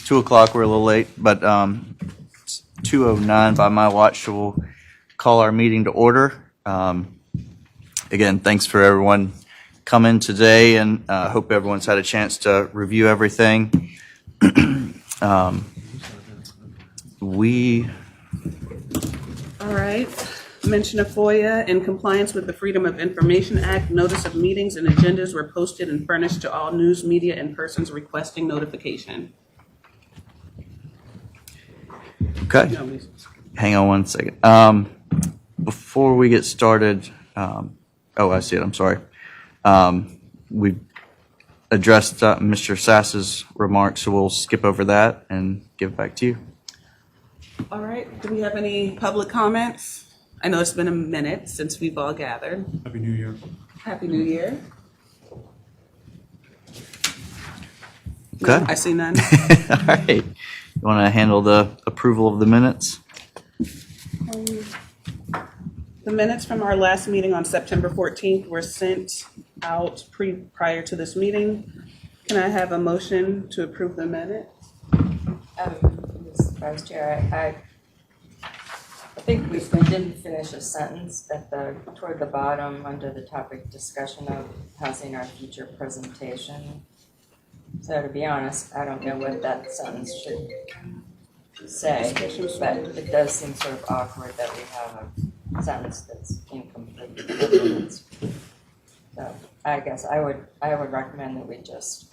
2 o'clock. We're a little late, but it's 2:09 by my watch, so we'll call our meeting to order. Again, thanks for everyone coming today, and hope everyone's had a chance to review everything. All right. Mention of FOIA. In compliance with the Freedom of Information Act, notice of meetings and agendas were posted and furnished to all news media and persons requesting notification. Okay. Hang on one second. Before we get started, I see it. I'm sorry. We addressed Mr. Sass's remarks, so we'll skip over that and give it back to you. All right. Do we have any public comments? I know it's been a minute since we've all gathered. Happy New Year. Happy New Year. Okay. No, I see none. All right. You want to handle the approval of the minutes? The minutes from our last meeting on September 14th were sent out prior to this meeting. Can I have a motion to approve the minutes? Mr. Vice Chair, I think we didn't finish a sentence toward the bottom under the topic discussion of housing our future presentation. So to be honest, I don't know what that sentence should say, but it does seem sort of awkward that we have a sentence that's incomplete. So I guess I would recommend that we just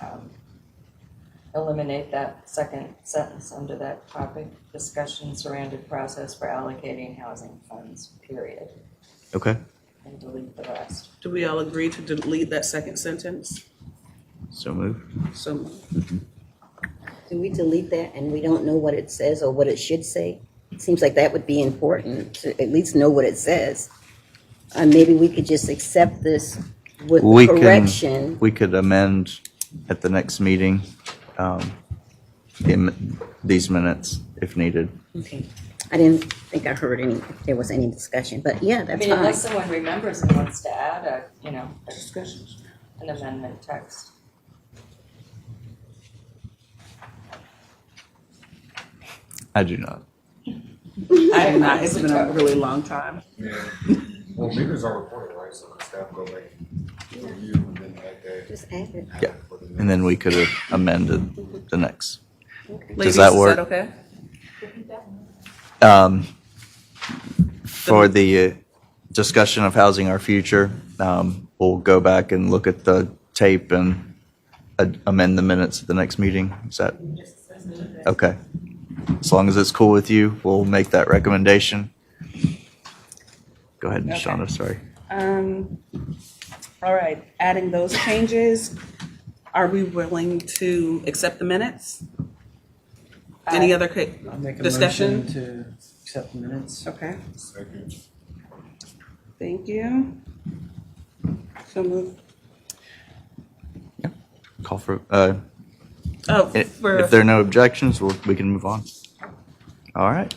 eliminate that second sentence under that topic, discussion surrounded process for allocating housing funds, period. Okay. And delete the rest. Do we all agree to delete that second sentence? So moved. So Do we delete that and we don't know what it says or what it should say? It seems like that would be important to at least know what it says. Maybe we could just accept this with correction. We could amend at the next meeting in these minutes if needed. Okay. I didn't think I heard if there was any discussion, but yeah, that's fine. Unless someone remembers and wants to add discussion. an amendment text. I do not. I have not. It's been a really long time. Yeah. Well, meetings are recorded, right? So the staff go back and review and then that day. Just add it. Yeah. And then we could have amended the next. Okay. Ladies, that work? Is that okay? For the discussion of housing our future, we'll go back and look at the tape and amend the minutes at the next meeting. Is that okay? As long as it's cool with you, we'll make that recommendation. Go ahead, Ms. Shonda, sorry. All right. Adding those changes, are we willing to accept the minutes? Any other I'll make a discussion? motion to accept the minutes. Okay. Second. Thank you. So move. Call for, For if there are no objections, we can move on. All right.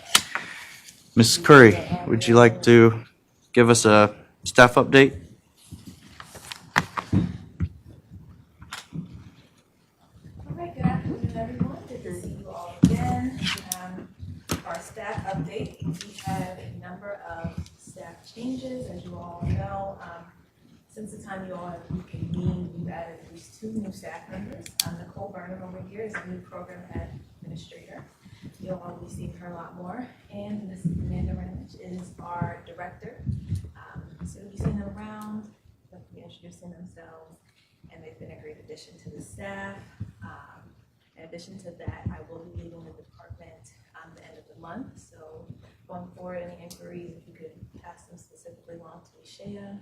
Ms. Curry, would you like to give us a staff update? All right, good afternoon, everyone. Good to see you all again. Our staff update, we have a number of staff changes, as you all know. Since the time you all have reconvened, we've added at least 2 new staff members. Nicole Burnham over here is a new program administrator. You'll all be seeing her a lot more. And Mrs. Amanda Ramage is our director. So you'll be seeing them around, they'll be introducing themselves, and they've been a great addition to the staff. In addition to that, I will be leaving the department the end of the month. So going forward, any inquiries, if you could pass them specifically along to Ishaya.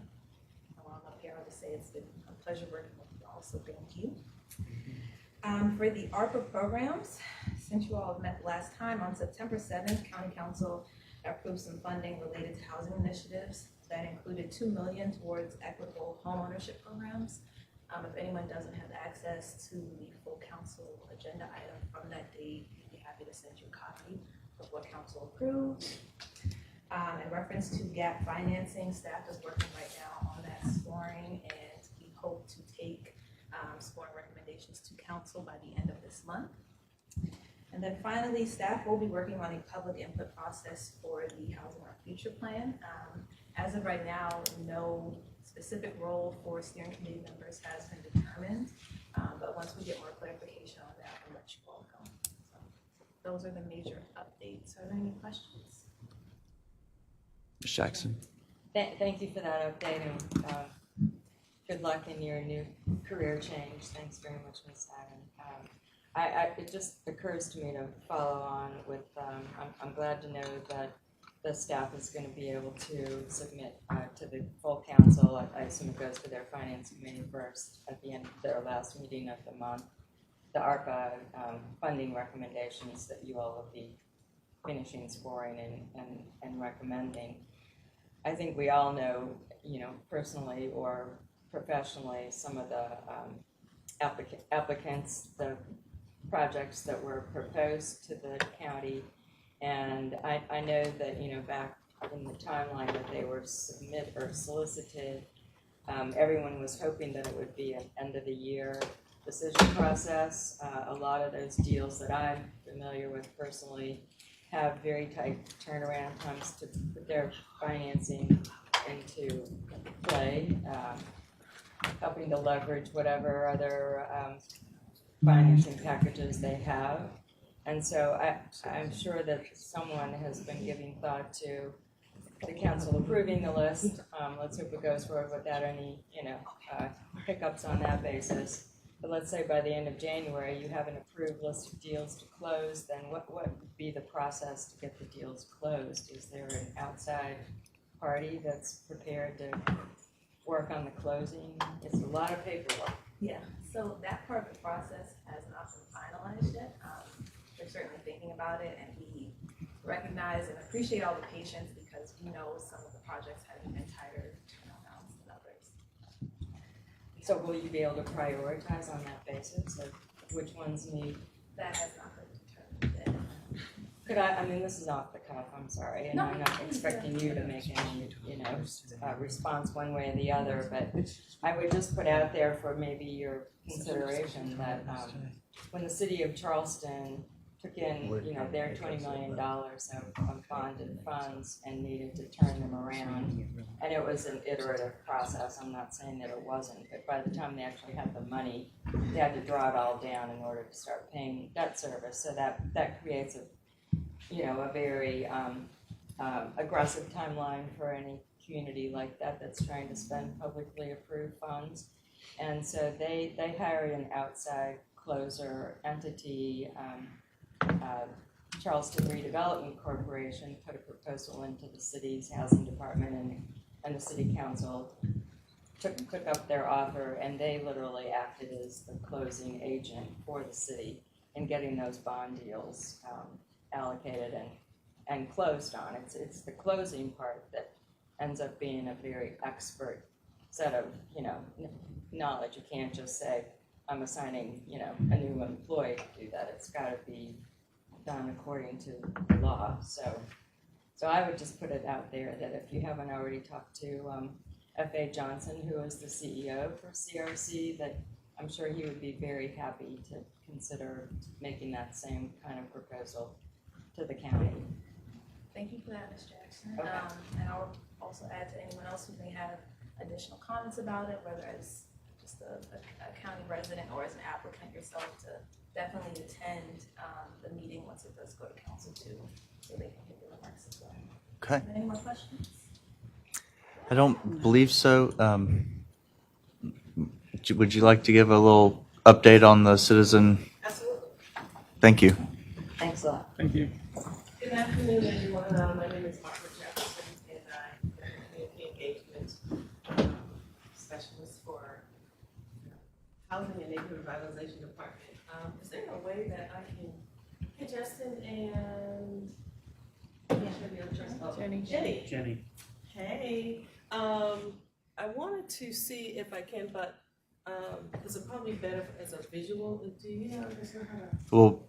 While I'm up here, I'll just say it's been a pleasure working with you all, so thank you. For the ARPA programs, since you all met last time, on September 7th, County Council approved some funding related to housing initiatives. That included $2 million towards equitable homeownership programs. If anyone doesn't have access to the full council agenda item from that date, we'd be happy to send you a copy of what council approved. In reference to gap financing, staff is working right now on that scoring, and we hope to take scoring recommendations to council by the end of this month. And then finally, staff will be working on a public input process for the Housing Our Future plan. As of right now, no specific role for steering committee members has been determined. But once we get more clarification on that, I'll let you all know. So those are the major updates. Are there any questions? Ms. Jackson? Thank you for that update, and good luck in your new career change. Thanks very much, Ms. Hagan. It just occurs to me to follow on with, I'm glad to know that the staff is going to be able to submit to the full council. I assume it goes to their finance committee first at the end of their last meeting of the month. The ARPA funding recommendations that you all will be finishing scoring and recommending. I think we all know, personally or professionally, some of the applicants, the projects that were proposed to the county, and I know that back in the timeline that they were solicited, everyone was hoping that it would be an end of the year decision process. A lot of those deals that I'm familiar with personally have very tight turnaround times to put their financing into play, helping to leverage whatever other financing packages they have. And so I'm sure that someone has been giving thought to the council approving the list. Let's hope it goes forward without any, hiccups on that basis. But let's say by the end of January, you have an approved list of deals to close, then what would be the process to get the deals closed? Is there an outside party that's prepared to work on the closing? It's a lot of paperwork. Yeah, so that part of the process has not been finalized yet. We're certainly thinking about it, and we recognize and appreciate all the patience because we know some of the projects have even tighter turnarounds than others. So will you be able to prioritize on that basis of which ones need? That has not been determined yet. Could I mean, this is off the cuff, I'm sorry, and No, I'm not expecting you to make any, response one way or the other, but I would just put out there for maybe your consideration that when the city of Charleston took in, their $20 million of bonded funds and needed to turn them around, and it was an iterative process. I'm not saying that it wasn't, but by the time they actually had the money, they had to draw it all down in order to start paying debt service. So that creates a very aggressive timeline for any community like that that's trying to spend publicly approved funds. And so they hired an outside closer entity. Charleston Redevelopment Corporation put a proposal into the city's housing department, and the city council took up their offer, and they literally acted as the closing agent for the city in getting those bond deals allocated and closed on. It's the closing part that ends up being a very expert set of knowledge. You can't just say I'm assigning a new employee to do that. It's got to be done according to the law. So I would just put it out there that if you haven't already talked to F.A. Johnson, who is the CEO for CRC, that I'm sure he would be very happy to consider making that same kind of proposal to the county. Thank you for that, Ms. Jackson. Okay. And I'll also add to anyone else who may have additional comments about it, whether as just a county resident or as an applicant yourself, to definitely attend the meeting once it does go to council too, so they can get the remarks as well. Okay. Any more questions? I don't believe so. Would you like to give a little update on the citizen? Absolutely. Thank you. Thanks a lot. Thank you. Good afternoon, everyone. My name is Margaret Jefferson, and I'm the community engagement specialist for Housing and Neighborhood Revitalization Department. Is there a way that I can, hey Justin and Jenny. Jenny. Hey, I wanted to see if I can, but this would probably be better as a visual. Do you know Well,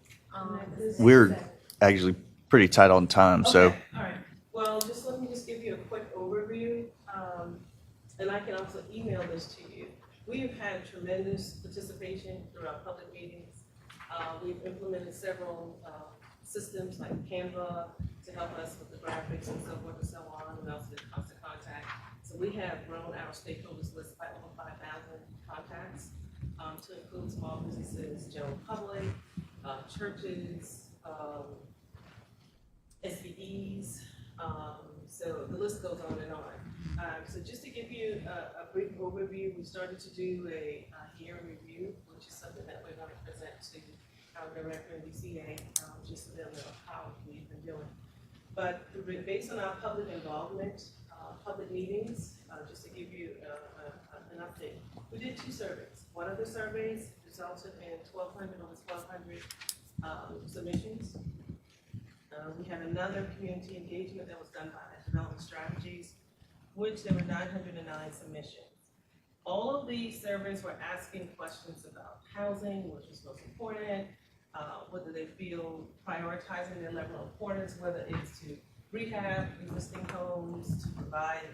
this? we're actually pretty tight on time, so Okay, all right. Well, let me give you a quick overview, and I can also email this to you. We've had tremendous participation through our public meetings. We've implemented several systems like Canva to help us with the graphics and so forth and so on, and also the constant contact. So we have grown our stakeholders list by over 5,000 contacts to include small businesses, general public, churches, SBEs. So the list goes on and on. So just to give you a brief overview, we started to do a year review, which is something that we're going to present to our director and DCA, just so they'll know how we've been doing. But based on our public involvement, public meetings, just to give you an update, we did 2 surveys. One of the surveys resulted in over 1,200 submissions. We had another community engagement that was done by Development Strategies, which there were 909 submissions. All of these surveys were asking questions about housing, which was most important, whether they feel prioritizing their level of importance, whether it's to rehab existing homes, to provide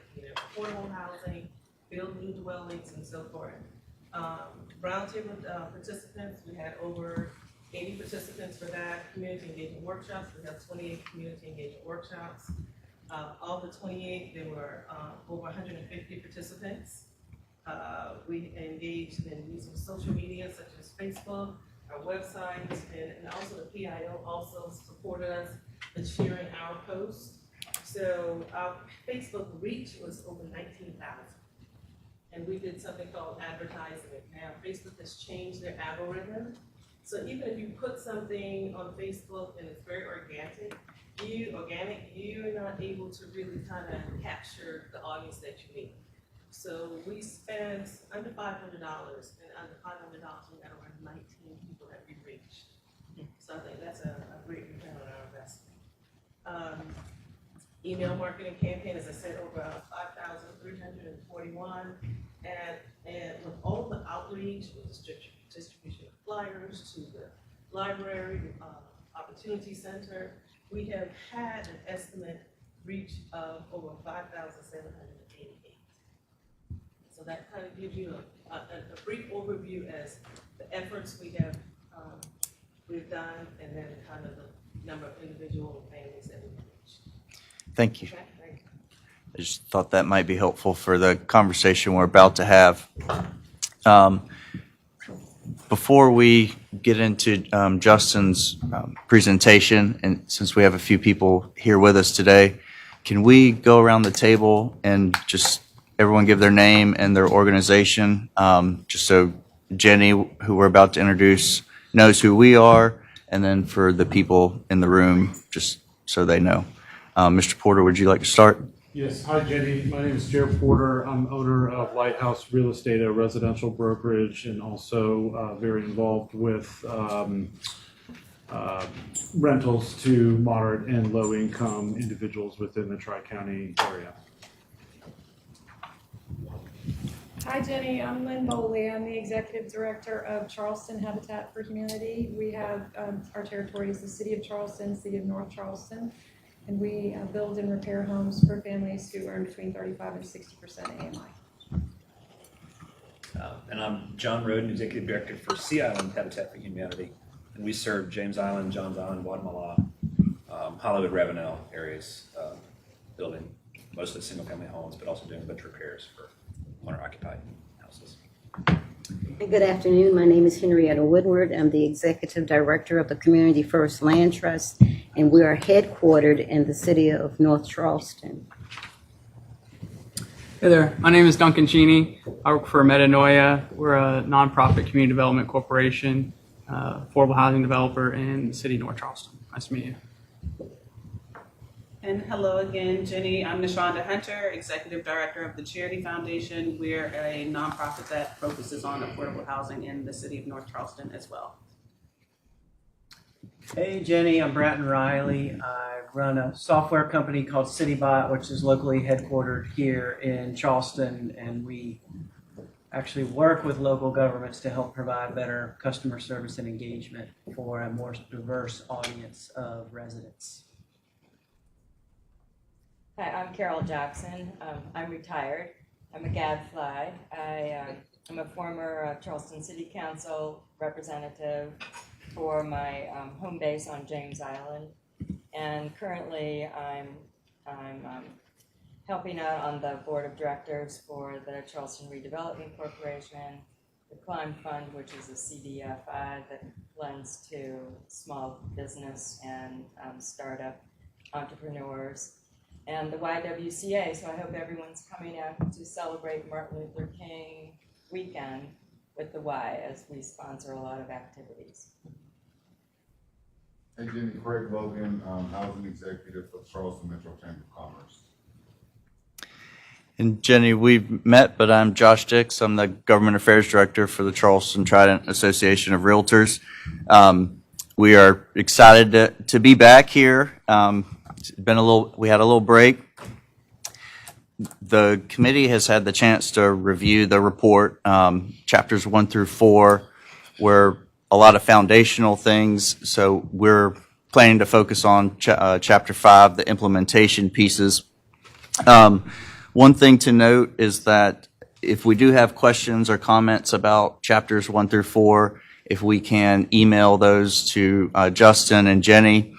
affordable housing, build new dwellings, and so forth. Roundtable participants, we had over 80 participants for that. Community engagement workshops, we have 28 community engagement workshops. Of the 28, there were over 150 participants. We engaged in using social media such as Facebook, our website, and also the PIO also supported us in sharing our posts. So our Facebook reach was over 19,000. And we did something called advertising. Now Facebook has changed their algorithm. So even if you put something on Facebook and it's very organic, you're not able to really kind of capture the audience that you need. So we spent under $500, and under $500, we got over 19 people that we reached. So I think that's a great return on our investment. Email marketing campaign, as I said, over 5,341, and with all the outreach, with distribution of flyers to the library, opportunity center, we have had an estimate reach of over 5,788. So that kind of gives you a brief overview as the efforts we've done, and then kind of the number of individual families that we've reached. Thank you. Okay, thank you. I just thought that might be helpful for the conversation we're about to have. Before we get into Justin's presentation, and since we have a few people here with us today, can we go around the table and just everyone give their name and their organization, just so Jenny, who we're about to introduce, knows who we are, and then for the people in the room, just so they know. Mr. Porter, would you like to start? Yes. Hi, Jenny. My name is Jared Porter. I'm owner of Lighthouse Real Estate, a residential brokerage, and also very involved with rentals to moderate and low income individuals within the Tri-County area. Hi, Jenny. I'm Lynn Boley. I'm the Executive Director of Charleston Habitat for Humanity. We have our territory is the City of Charleston, City of North Charleston, and we build and repair homes for families who earn between 35 and 60% AMI. And I'm John Roden, Executive Director for Sea Island Habitat for Humanity, and we serve James Island, Johns Island, Guatemala, Hollywood, Ravenel areas, building mostly single-family homes, but also doing a bunch of repairs for owner-occupied houses. Good afternoon. My name is Henrietta Woodward. I'm the Executive Director of the Community First Land Trust, and we are headquartered in the City of North Charleston. Hey there, my name is Duncan Cheney. I work for Metanoia. We're a nonprofit community development corporation, affordable housing developer in the city of North Charleston. Nice to meet you. And hello again, Jenny. I'm Nashonda Hunter, Executive Director of the Charity Foundation. We're a nonprofit that focuses on affordable housing in the city of North Charleston as well. Hey Jenny, I'm Bratton Riley. I run a software company called CityBot, which is locally headquartered here in Charleston, and we actually work with local governments to help provide better customer service and engagement for a more diverse audience of residents. Hi, I'm Carol Jackson. I'm retired. I'm a gadfly. I'm a former Charleston City Council representative, for my home base on James Island. And currently I'm helping out on the board of directors for the Charleston Redevelopment Corporation, the Climb Fund, which is a CDFI that lends to small business and startup entrepreneurs, and the YWCA. So I hope everyone's coming out to celebrate Martin Luther King weekend with the Y, as we sponsor a lot of activities. Hey Jenny, Craig Logan, housing executive for Charleston Metro Chamber of Commerce. And Jenny, we've met, but I'm Josh Dix. I'm the Government Affairs Director for the Charleston Trident Association of Realtors. We are excited to be back here. It's been we had a little break. The committee has had the chance to review the report, chapters 1 through 4, where a lot of foundational things. So we're planning to focus on chapter 5, the implementation pieces. One thing to note is that if we do have questions or comments about chapters 1 through 4, if we can email those to Justin and Jenny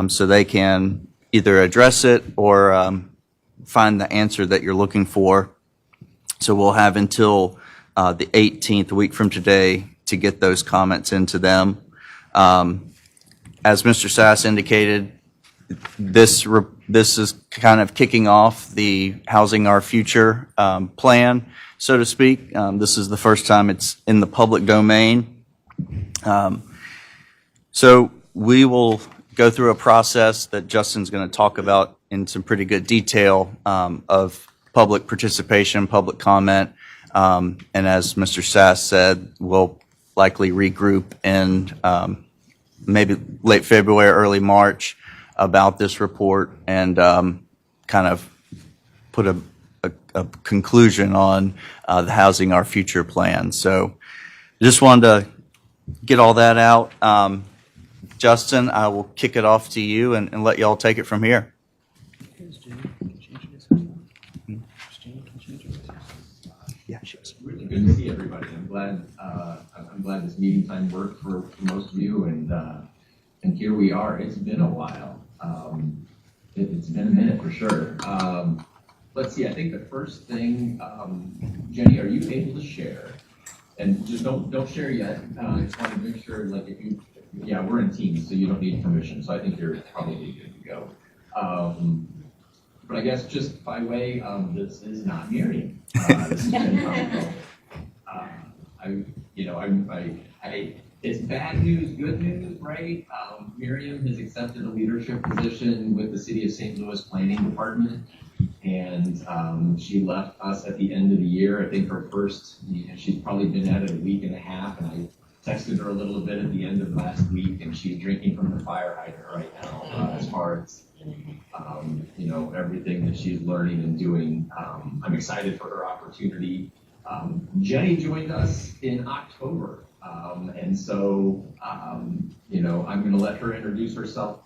so they can either address it or find the answer that you're looking for. So we'll have until the 18th, a week from today, to get those comments into them. As Mr. Sass indicated, this is kind of kicking off the Housing Our Future plan, so to speak. This is the first time it's in the public domain. So we will go through a process that Justin's going to talk about in some pretty good detail of public participation, public comment. And as Mr. Sass said, we'll likely regroup in maybe late February, early March about this report and kind of put a conclusion on the Housing Our Future plan. So just wanted to get all that out. Justin, I will kick it off to you and let y'all take it from here. Yeah, really good to see everybody. I'm glad this meeting time worked for most of you, and here we are. It's been a while. It's been a minute for sure. Let's see. I think the first thing, Jenny, are you able to share? And just don't share yet. I just want to make sure, like, yeah, we're in Teams, so you don't need permission. So I think you're probably good to go. But I guess just by way, this is not Miriam. This is Jen. It's bad news, good news, right? Miriam has accepted a leadership position with the City of St. Louis Planning Department, and she left us at the end of the year. I think her first, she's probably been at it a week and a half, and I texted her a little bit at the end of last week, and she's drinking from the fire hydrant right now as far as everything that she's learning and doing. I'm excited for her opportunity. Jenny joined us in October, and so I'm going to let her introduce herself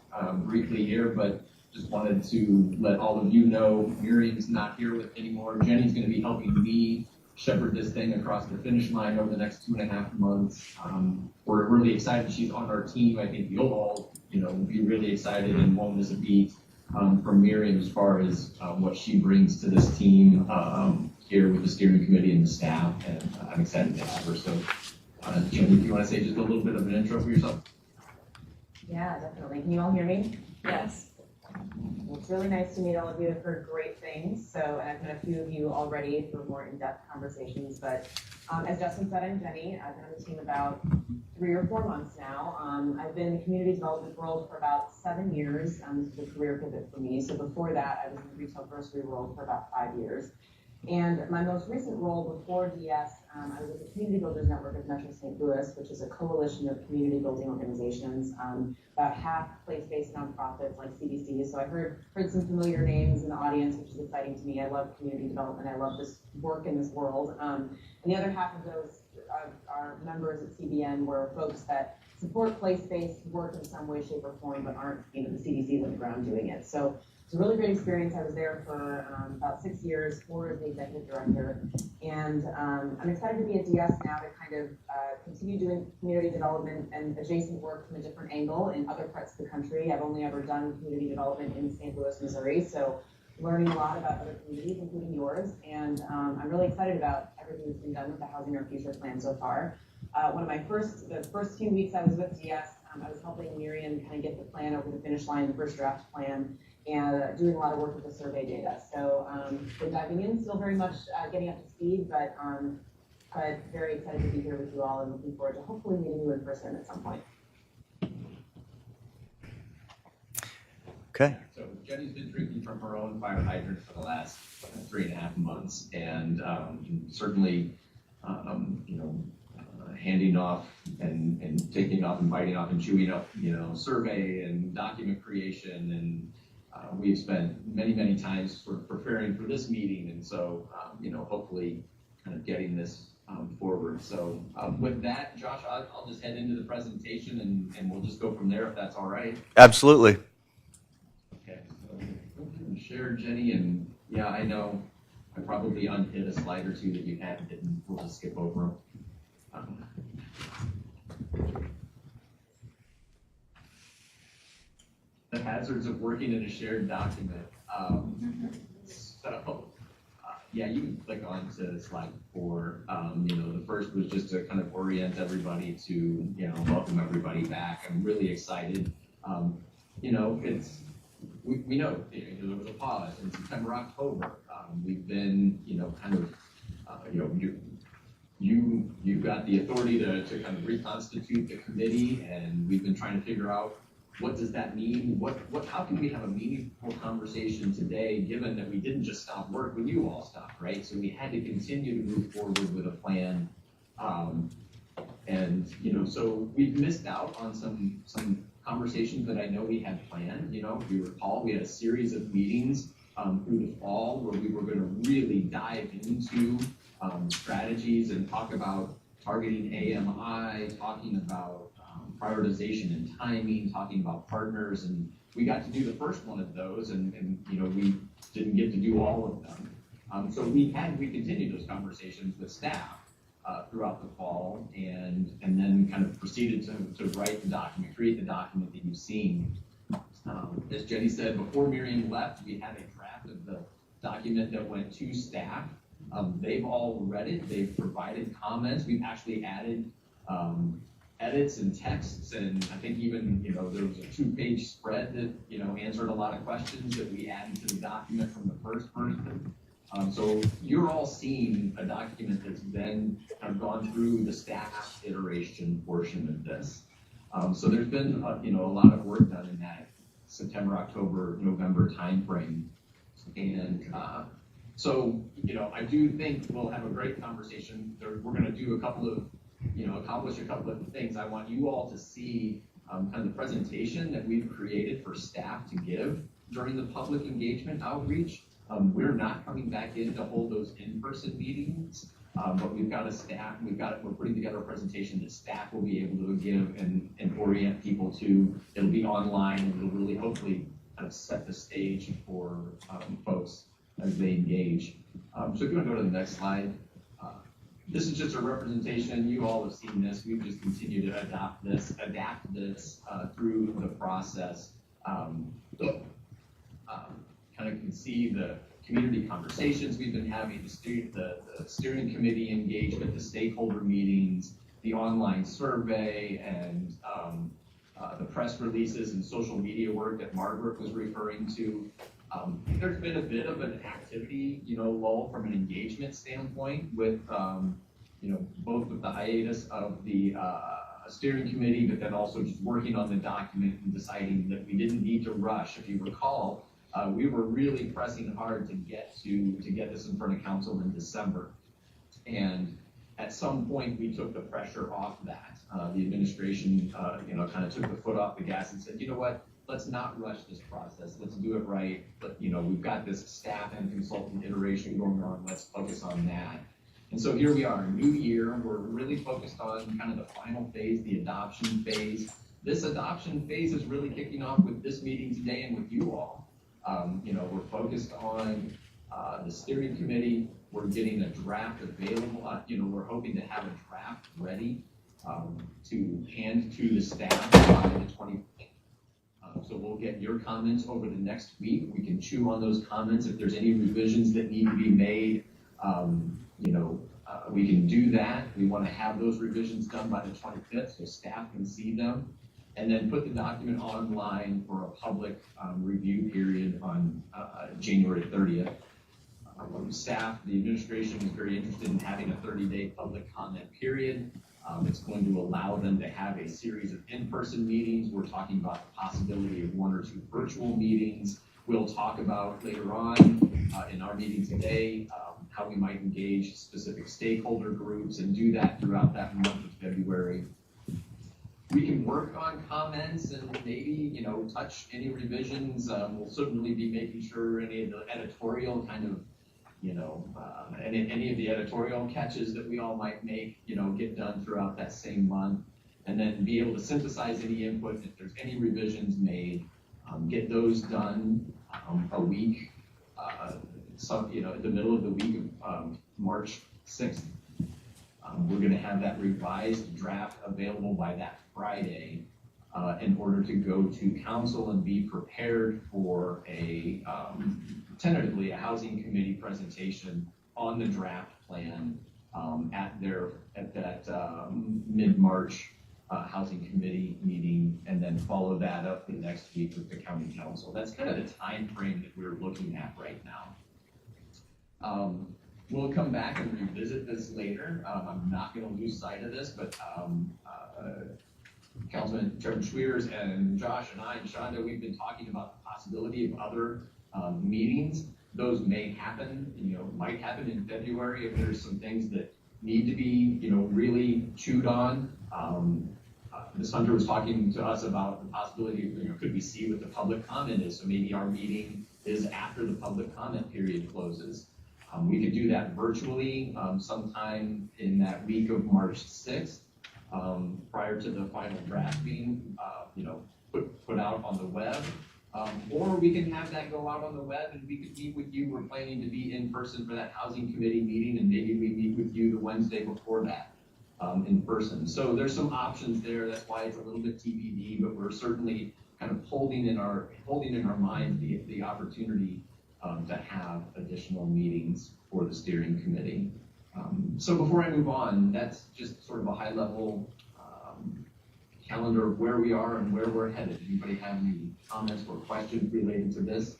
briefly here, but just wanted to let all of you know Miriam's not here with anymore. Jenny's going to be helping me shepherd this thing across the finish line over the next 2.5 months. We're really excited she's on our team. I think you'll all, be really excited and won't miss a beat from Miriam as far as what she brings to this team here with the steering committee and the staff, and I'm excited to have her. So, Jenny, do you want to say just a little bit of an intro for yourself? Yeah, definitely. Can you all hear me? Yes. Well, it's really nice to meet all of you. I've heard great things. So, and I've met a few of you already for more in-depth conversations. But as Justin said, I'm Jenny. I've been on the team about 3 or 4 months now. I've been in the community development world for about 7 years. This is a career pivot for me. So before that, I was in the retail grocery world for about 5 years. And my most recent role before DS, I was at the Community Builders Network of Metro St. Louis, which is a coalition of community building organizations, about half place-based nonprofits like CDC. So I heard some familiar names in the audience, which is exciting to me. I love community development. I love this work in this world. And the other half of those our members at CBN were folks that support place-based work in some way, shape, or form, but aren't, the CDC's on the ground doing it. So it's a really great experience. I was there for about 6 years, 4 as the executive director, and I'm excited to be at DS now to kind of continue doing community development and adjacent work from a different angle in other parts of the country. I've only ever done community development in St. Louis, Missouri, so learning a lot about other communities, including yours, and I'm really excited about everything that's been done with the Housing Our Future plan so far. The first few weeks I was with DS, I was helping Miriam kind of get the plan over the finish line, the first draft plan, and doing a lot of work with the survey data. So been diving in, still very much getting up to speed, but very excited to be here with you all and looking forward to hopefully meeting you in person at some point. Okay. So Jenny's been drinking from her own fire hydrant for the last 3.5 months, and certainly, handing off and taking off and biting off and chewing up, survey and document creation, and we've spent many times sort of preparing for this meeting, and so hopefully kind of getting this forward. So with that, Josh, I'll just head into the presentation and we'll just go from there if that's all right. Absolutely. Okay, so share, Jenny, and yeah, I know I probably unhit a slide or two that you hadn't hidden. We'll just skip over them. The hazards of working in a shared document. Yeah, you can click on to slide 4. The first was just to kind of orient everybody to, welcome everybody back. I'm really excited. We know there was a pause in September, October. We've been, you've got the authority to kind of reconstitute the committee, and we've been trying to figure out what does that mean? How can we have a meaningful conversation today, given that we didn't just stop work when you all stopped, right? So we had to continue to move forward with a plan. So we've missed out on some conversations that I know we had planned. If you recall, we had a series of meetings through the fall where we were going to really dive into strategies and talk about targeting AMI, talking about prioritization and timing, talking about partners, and we got to do the first one of those, and we didn't get to do all of them. So we continued those conversations with staff throughout the fall, and then kind of proceeded to write the document, create the document that you've seen. As Jenny said, before Miriam left, we had a draft of the document that went to staff. They've all read it. They've provided comments. We've actually added edits and texts, and I think even, there was a 2-page spread that, answered a lot of questions that we added to the document from the first version. So you're all seeing a document that's then kind of gone through the staff iteration portion of this. So there's been, a lot of work done in that September, October, November timeframe. And I do think we'll have a great conversation. We're going to do accomplish a couple of things. I want you all to see kind of the presentation that we've created for staff to give during the public engagement outreach. We're not coming back in to hold those in-person meetings, but we're putting together a presentation that staff will be able to give and orient people to. It'll be online, and it'll really hopefully kind of set the stage for folks as they engage. So if you want to go to the next slide. This is just a representation. You all have seen this. We've just continued to adapt this through the process. Kind of can see the community conversations we've been having, the steering committee engagement, the stakeholder meetings, the online survey, and the press releases and social media work that Margaret was referring to. There's been a bit of an activity, lull from an engagement standpoint with, both with the hiatus of the steering committee, but then also just working on the document and deciding that we didn't need to rush. If you recall, we were really pressing hard to get this in front of council in December, and at some point we took the pressure off that. The administration, kind of took the foot off the gas and said, you know what? Let's not rush this process. Let's do it right. But we've got this staff and consultant iteration going on. Let's focus on that. And so here we are, new year, we're really focused on kind of the final phase, the adoption phase. This adoption phase is really kicking off with this meeting today and with you all. We're focused on the steering committee. We're getting a draft available. We're hoping to have a draft ready to hand to the staff by the 25th. So we'll get your comments over the next week. We can chew on those comments. If there's any revisions that need to be made, we can do that. We want to have those revisions done by the 25th so staff can see them, and then put the document online for a public review period on January 30th. Staff, the administration is very interested in having a 30-day public comment period. It's going to allow them to have a series of in-person meetings. We're talking about the possibility of 1 or 2 virtual meetings. We'll talk about later on in our meeting today how we might engage specific stakeholder groups and do that throughout that month of February. We can work on comments and maybe, touch any revisions. We'll certainly be making sure any of the editorial kind of, any of the editorial catches that we all might make, get done throughout that same month, and then be able to synthesize any input. If there's any revisions made, get those done a week, in the middle of the week of March 6th. We're going to have that revised draft available by that Friday in order to go to council and be prepared for tentatively a housing committee presentation on the draft plan at that mid-March housing committee meeting, and then follow that up the next week with the county council. That's kind of the time frame that we're looking at right now. We'll come back and revisit this later. I'm not going to lose sight of this, but Councilman Chairman Schwiers and Josh and I and Shonda, we've been talking about the possibility of other meetings. Those may happen, might happen in February if there's some things that need to be, really chewed on. Ms. Hunter was talking to us about the possibility of, could we see what the public comment is? So maybe our meeting is after the public comment period closes. We could do that virtually sometime in that week of March 6th, prior to the final draft being, put out on the web. Or we can have that go out on the web and we could meet with you. We're planning to be in person for that housing committee meeting, and maybe we meet with you the Wednesday before that in person. So there's some options there. That's why it's a little bit TBD, but we're certainly kind of holding in our mind the opportunity to have additional meetings for the steering committee. So before I move on, that's just sort of a high level calendar of where we are and where we're headed. Anybody have any comments or questions related to this?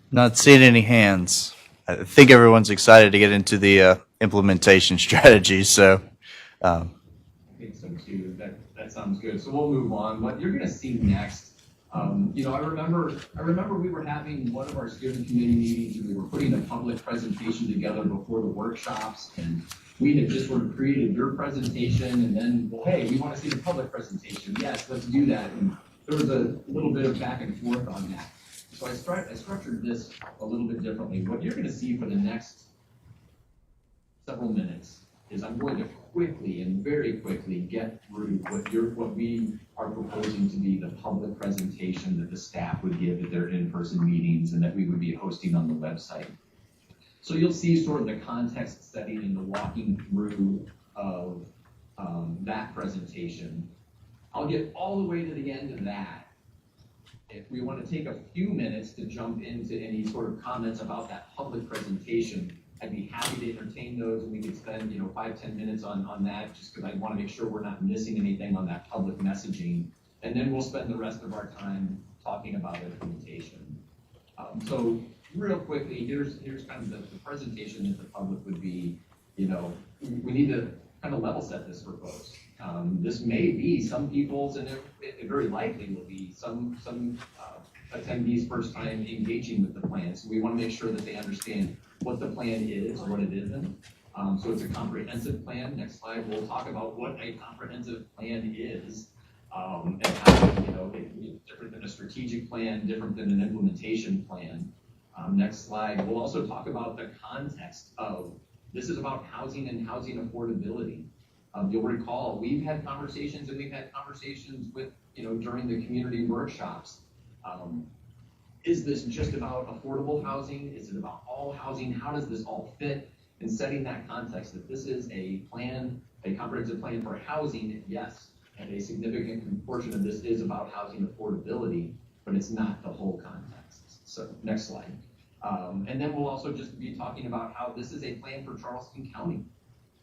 Not seeing any hands. I think everyone's excited to get into the implementation strategy. So, I think so too. That sounds good. So we'll move on. What you're going to see next, I remember we were having one of our steering committee meetings, and we were putting a public presentation together before the workshops, and we had just sort of created your presentation, and then, well, hey, we want to see the public presentation. Yes, let's do that. And there was a little bit of back and forth on that. So I structured this a little bit differently. What you're going to see for the next several minutes is I'm going to quickly and very quickly get through what we are proposing to be the public presentation that the staff would give at their in-person meetings and that we would be hosting on the website. So you'll see sort of the context setting and the walking through of that presentation. I'll get all the way to the end of that. If we want to take a few minutes to jump into any sort of comments about that public presentation, I'd be happy to entertain those, and we could spend 5-10 minutes on that, just because I want to make sure we're not missing anything on that public messaging. And then we'll spend the rest of our time talking about implementation. So real quickly, here's kind of the presentation that the public would be. We need to kind of level set this for folks. This may be some people's, and it very likely will be some attendees' first time engaging with the plan. So we want to make sure that they understand what the plan is, what it isn't. So it's a comprehensive plan. Next slide, we'll talk about what a comprehensive plan is, and how it's different than a strategic plan, different than an implementation plan. Next slide. We'll also talk about the context of this is about housing and housing affordability. You'll recall we've had conversations with, during the community workshops. Is this just about affordable housing? Is it about all housing? How does this all fit? And setting that context that this is a plan, a comprehensive plan for housing, yes, and a significant portion of this is about housing affordability, but it's not the whole context. So next slide. And then we'll also just be talking about how this is a plan for Charleston County.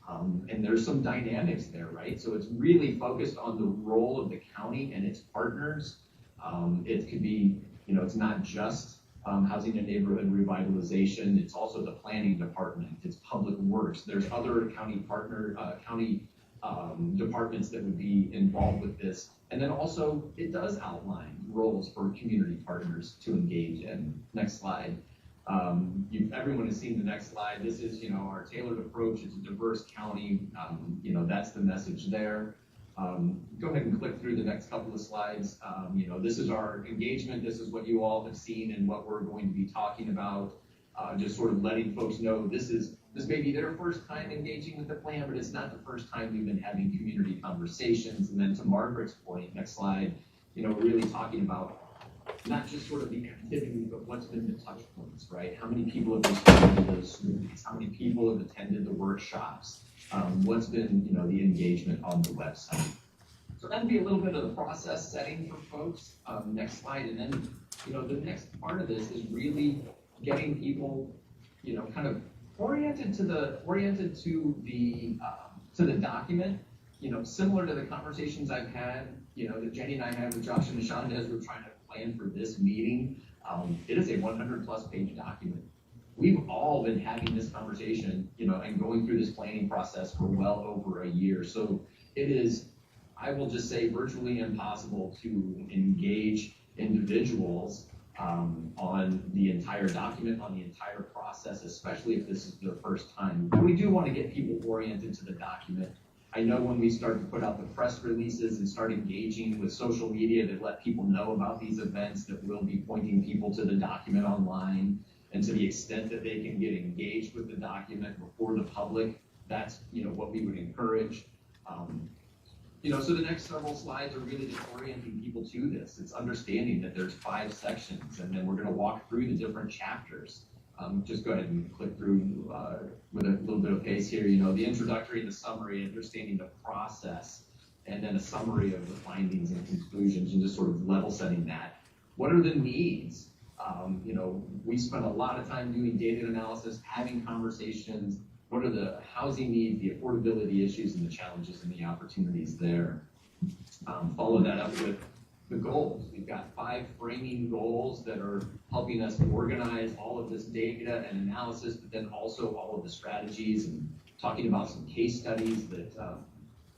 And there's some dynamics there, right? So it's really focused on the role of the county and its partners. It could be, it's not just housing and neighborhood revitalization. It's also the planning department. It's public works. There's other county departments that would be involved with this. And then also it does outline roles for community partners to engage in. Next slide. Everyone has seen the next slide. This is, our tailored approach. It's a diverse county. That's the message there. Go ahead and click through the next couple of slides. This is our engagement. This is what you all have seen and what we're going to be talking about. Just sort of letting folks know this may be their first time engaging with the plan, but it's not the first time we've been having community conversations. And then to Margaret's point, next slide, really talking about not just sort of the activity, but what's been the touch points, right? How many people have responded to those surveys? How many people have attended the workshops? What's been, the engagement on the website? So that'd be a little bit of the process setting for folks. Next slide, and then, the next part of this is really getting people, kind of oriented to the document. Similar to the conversations I've had, that Jenny and I had with Josh and Nishanda as we're trying to plan for this meeting. It is a 100+ page document. We've all been having this conversation, and going through this planning process for well over a year. So it is, I will just say, virtually impossible to engage individuals on the entire document, on the entire process, especially if this is their first time. But we do want to get people oriented to the document. I know when we start to put out the press releases and start engaging with social media to let people know about these events, that we'll be pointing people to the document online. And to the extent that they can get engaged with the document before the public, that's what we would encourage. So the next several slides are really just orienting people to this. It's understanding that there's 5 sections, and then we're going to walk through the different chapters. Just go ahead and click through with a little bit of pace here. The introductory, the summary, understanding the process, and then a summary of the findings and conclusions, and just sort of level setting that. What are the needs? We spent a lot of time doing data analysis, having conversations. What are the housing needs, the affordability issues, and the challenges and the opportunities there? Follow that up with the goals. We've got 5 framing goals that are helping us organize all of this data and analysis, but then also all of the strategies, and talking about some case studies that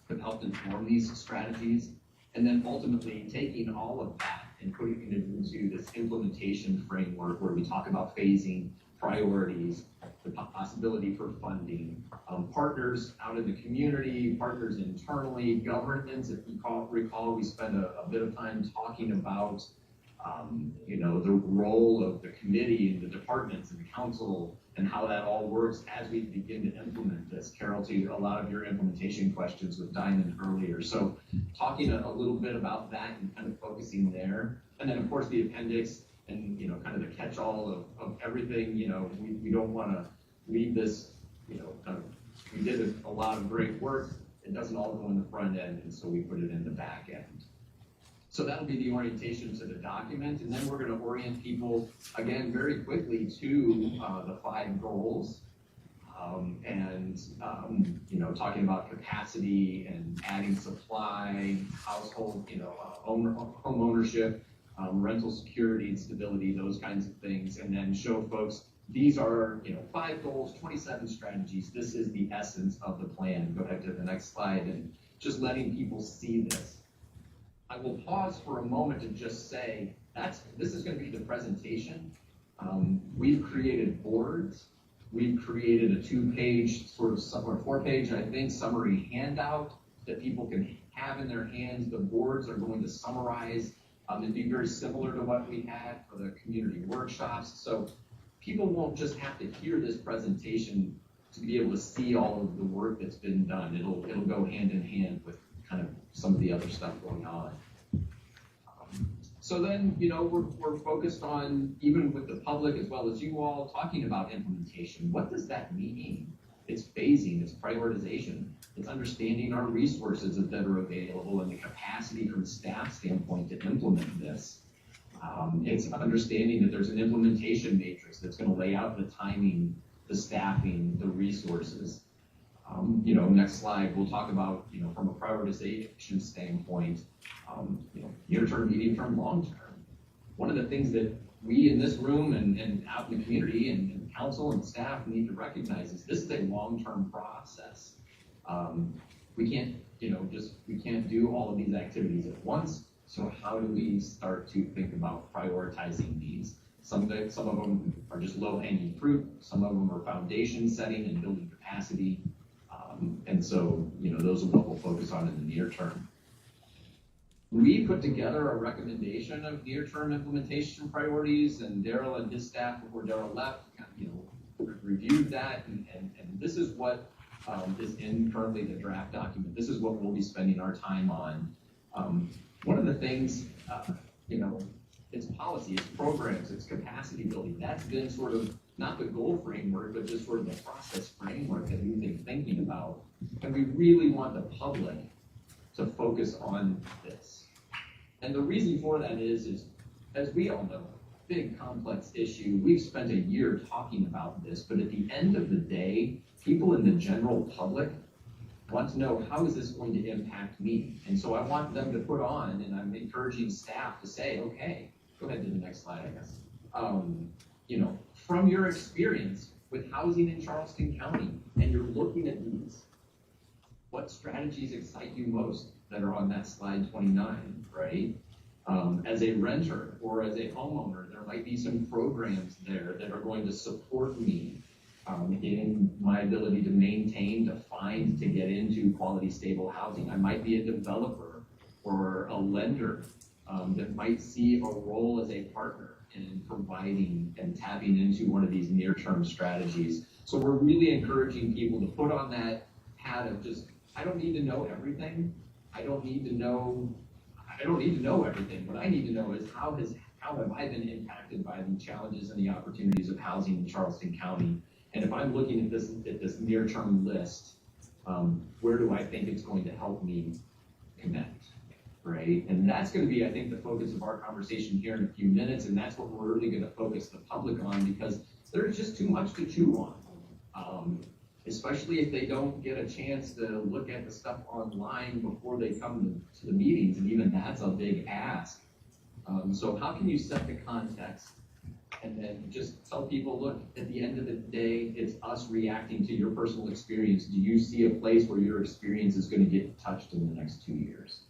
have helped inform these strategies. And then ultimately taking all of that and putting it into this implementation framework where we talk about phasing, priorities, the possibility for funding, partners out in the community, partners internally, governance. If you recall, we spent a bit of time talking about, the role of the committee and the departments and the council and how that all works as we begin to implement this. Carol, to a lot of your implementation questions with Diamond earlier. So talking a little bit about that and kind of focusing there. And then of course the appendix and, kind of the catch-all of everything. We don't want to leave this, we did a lot of great work. It doesn't all go in the front end, and so we put it in the back end. So that'll be the orientation to the document, and then we're going to orient people, again, very quickly to the 5 goals, talking about capacity and adding supply, household, home ownership, rental security and stability, those kinds of things, and then show folks these are 5 goals, 27 strategies. This is the essence of the plan. Go ahead to the next slide, and just letting people see this. I will pause for a moment to just say this is going to be the presentation. We've created boards. We've created a 2-page or 4-page, I think, summary handout that people can have in their hands. The boards are going to summarize and be very similar to what we had for the community workshops. So people won't just have to hear this presentation to be able to see all of the work that's been done. It'll go hand in hand with kind of some of the other stuff going on. So then, we're focused on, even with the public as well as you all, talking about implementation. What does that mean? It's phasing, it's prioritization, it's understanding our resources that are available and the capacity from a staff standpoint to implement this. It's understanding that there's an implementation matrix that's going to lay out the timing, the staffing, the resources. Next slide, we'll talk about, from a prioritization standpoint, near-term, medium-term, long-term. One of the things that we in this room and out in the community and council and staff need to recognize is this is a long-term process. We can't, we can't do all of these activities at once. So how do we start to think about prioritizing these? Some of them are just low-hanging fruit. Some of them are foundation setting and building capacity. And so, those are what we'll focus on in the near term. We put together a recommendation of near-term implementation priorities, and Daryl and his staff, before Daryl left, reviewed that, and this is what is in currently the draft document. This is what we'll be spending our time on. One of the things, it's policy, it's programs, it's capacity building. That's been sort of not the goal framework, but just sort of the process framework that we've been thinking about. And we really want the public to focus on this. And the reason for that is as we all know, big complex issue. We've spent a year talking about this, but at the end of the day, people in the general public want to know, how is this going to impact me? And so I want them to put on, and I'm encouraging staff to say, okay, go ahead to the next slide, I guess. From your experience with housing in Charleston County, and you're looking at these, what strategies excite you most that are on that slide 29, right? As a renter or as a homeowner, there might be some programs there that are going to support me in my ability to maintain, to find, to get into quality, stable housing. I might be a developer or a lender that might see a role as a partner in providing and tapping into one of these near-term strategies. So we're really encouraging people to put on that hat of just, I don't need to know everything. I don't need to know everything. What I need to know is how have I been impacted by the challenges and the opportunities of housing in Charleston County? And if I'm looking at this near-term list, where do I think it's going to help me connect, right? And that's going to be, I think, the focus of our conversation here in a few minutes, and that's what we're really going to focus the public on, because there's just too much to chew on, especially if they don't get a chance to look at the stuff online before they come to the meetings, and even that's a big ask. So how can you set the context and then just tell people, look, at the end of the day, it's us reacting to your personal experience. Do you see a place where your experience is going to get touched in the next 2 years?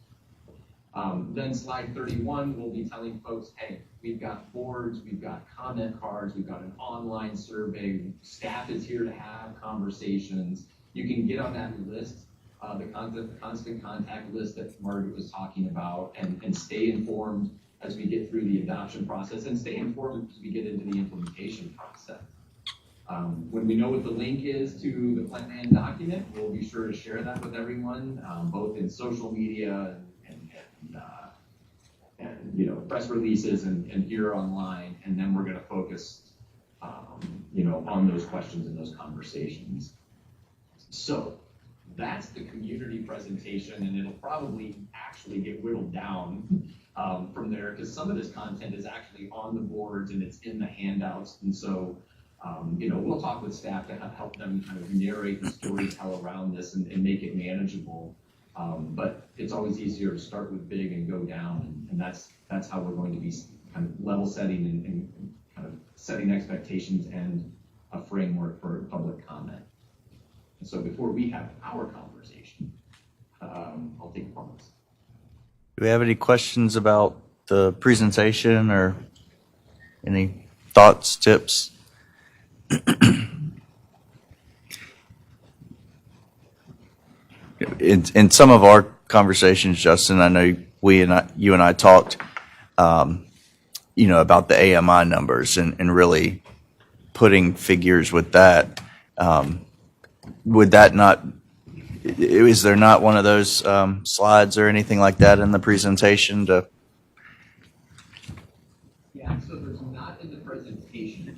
Then slide 31, we'll be telling folks, hey, we've got boards, we've got comment cards, we've got an online survey, staff is here to have conversations. You can get on that list, the constant contact list that Margaret was talking about, and stay informed as we get through the adoption process, and stay informed as we get into the implementation process. When we know what the link is to the plan document, we'll be sure to share that with everyone, both in social media and press releases and here online, and then we're going to focus on those questions and those conversations. So that's the community presentation, and it'll probably actually get whittled down from there, because some of this content is actually on the boards and it's in the handouts, and so we'll talk with staff to help them kind of narrate the storytell around this and make it manageable. But it's always easier to start with big and go down, and that's how we're going to be kind of level setting and kind of setting expectations and a framework for public comment. And so before we have our conversation, I'll take comments. Do we have any questions about the presentation or any thoughts, tips? In some of our conversations, Justin, I know you and I talked, about the AMI numbers and really putting figures with that. Would that not, is there not one of those slides or anything like that in the presentation to? Yeah, so there's not in the presentation.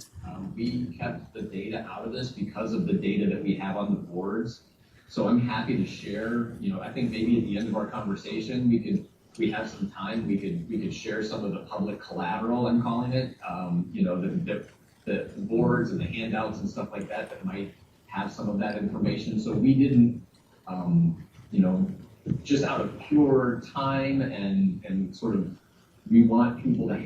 We kept the data out of this because of the data that we have on the boards. So I'm happy to share, I think maybe at the end of our conversation, we have some time, we could share some of the public collateral, I'm calling it, the boards and the handouts and stuff like that that might have some of that information. So we didn't, just out of pure time and sort of, we want people to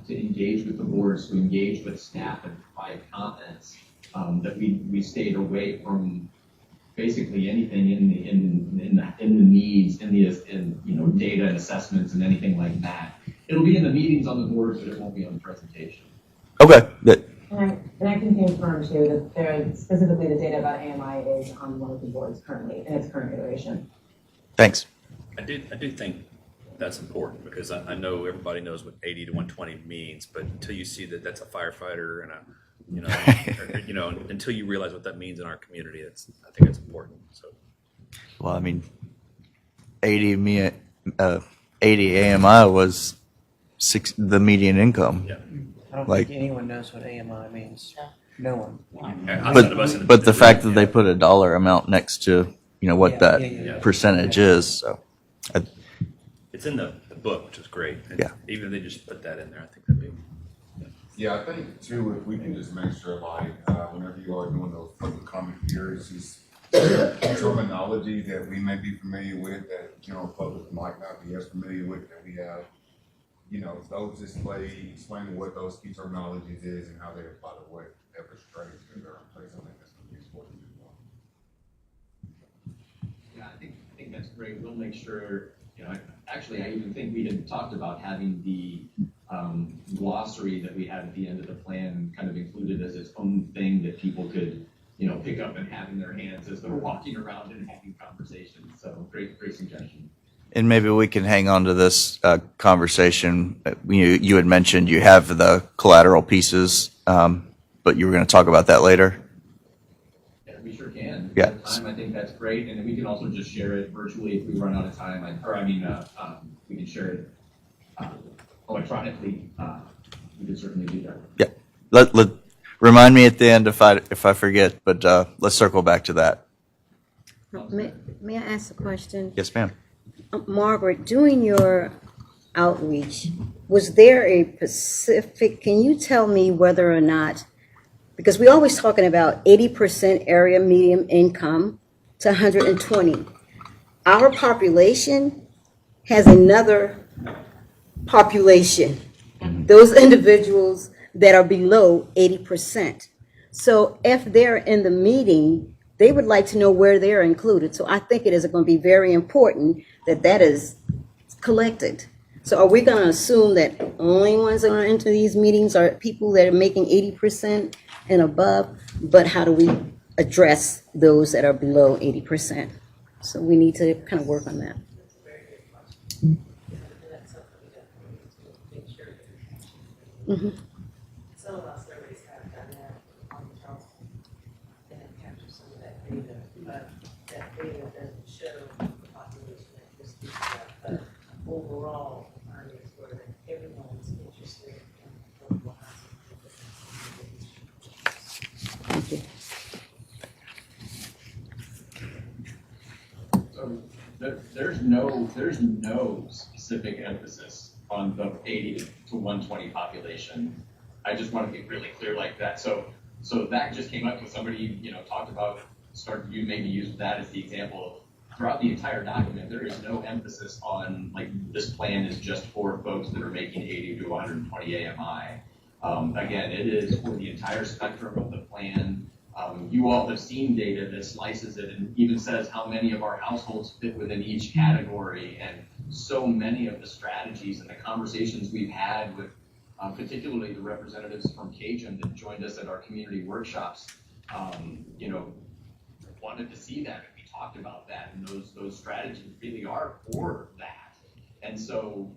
engage with the boards, to engage with staff and provide comments, that we stayed away from basically anything in the needs, in data and assessments and anything like that. It'll be in the meetings on the boards, but it won't be on the presentation. Okay. And I can confirm too that there, specifically the data about AMI is on one of the boards currently in its current iteration. Thanks. I do think that's important because I know everybody knows what 80 to 120 means, but until you see that that's a firefighter and until you realize what that means in our community, I think it's important. So, Well, I mean, 80 AMI was the median income. yeah. I don't Like- think anyone knows what AMI means. No one. Outside of us in But the fact that they put a dollar amount next to, what Yeah, that yeah. percentage is, so. It's in the book, which is great. And Yeah. even if they just put that in there, I think that'd be. Yeah, I think too, if we can just make sure like, whenever you are doing those public comment periods, just terminology that we may be familiar with, that general public might not be as familiar with, that we have, those explaining what those key terminologies is and how they apply to whatever strategies that are in place. I think that's going to be important as well. Yeah, I think that's great. We'll make sure, actually, I even think we had talked about having the glossary that we had at the end of the plan kind of included as its own thing that people could, pick up and have in their hands as they're walking around and having conversations. So great suggestion. And maybe we can hang on to this conversation. You had mentioned you have the collateral pieces, but you were going to talk about that later. Yeah, we sure can. If we Yeah. have time, I think that's great. And then we can also just share it virtually if we run out of time. We can share it electronically. We can certainly do that. Yeah. Remind me at the end if I forget, but let's circle back to that. May I ask a question? Yes, ma'am. Margaret, during your outreach, was there a specific, can you tell me whether or not, because we're always talking about 80% area median income to 120. Our population has another population, those individuals that are below 80%. So if they're in the meeting, they would like to know where they're included. So I think it is going to be very important that is collected. So are we going to assume that only ones that are into these meetings are people that are making 80% and above? But how do we address those that are below 80%? So we need to kind of work on that. Mm-hmm. Some of our surveys have done that on Charleston and capture some of that data, but that data doesn't show the population that you're speaking of. But overall, findings were that everyone's interested in affordable housing. Thank you. So there's no specific emphasis on the 80 to 120 population. I just want to be really clear like that. So that just came up with somebody, talked about, you maybe use that as the example. Throughout the entire document, there is no emphasis on like this plan is just for folks that are making 80 to 120 AMI. Again, it is for the entire spectrum of the plan. You all have seen data that slices it and even says how many of our households fit within each category, and so many of the strategies and the conversations we've had with particularly the representatives from Cajun that joined us at our community workshops, wanted to see that, and we talked about that, and those strategies really are for that. And so,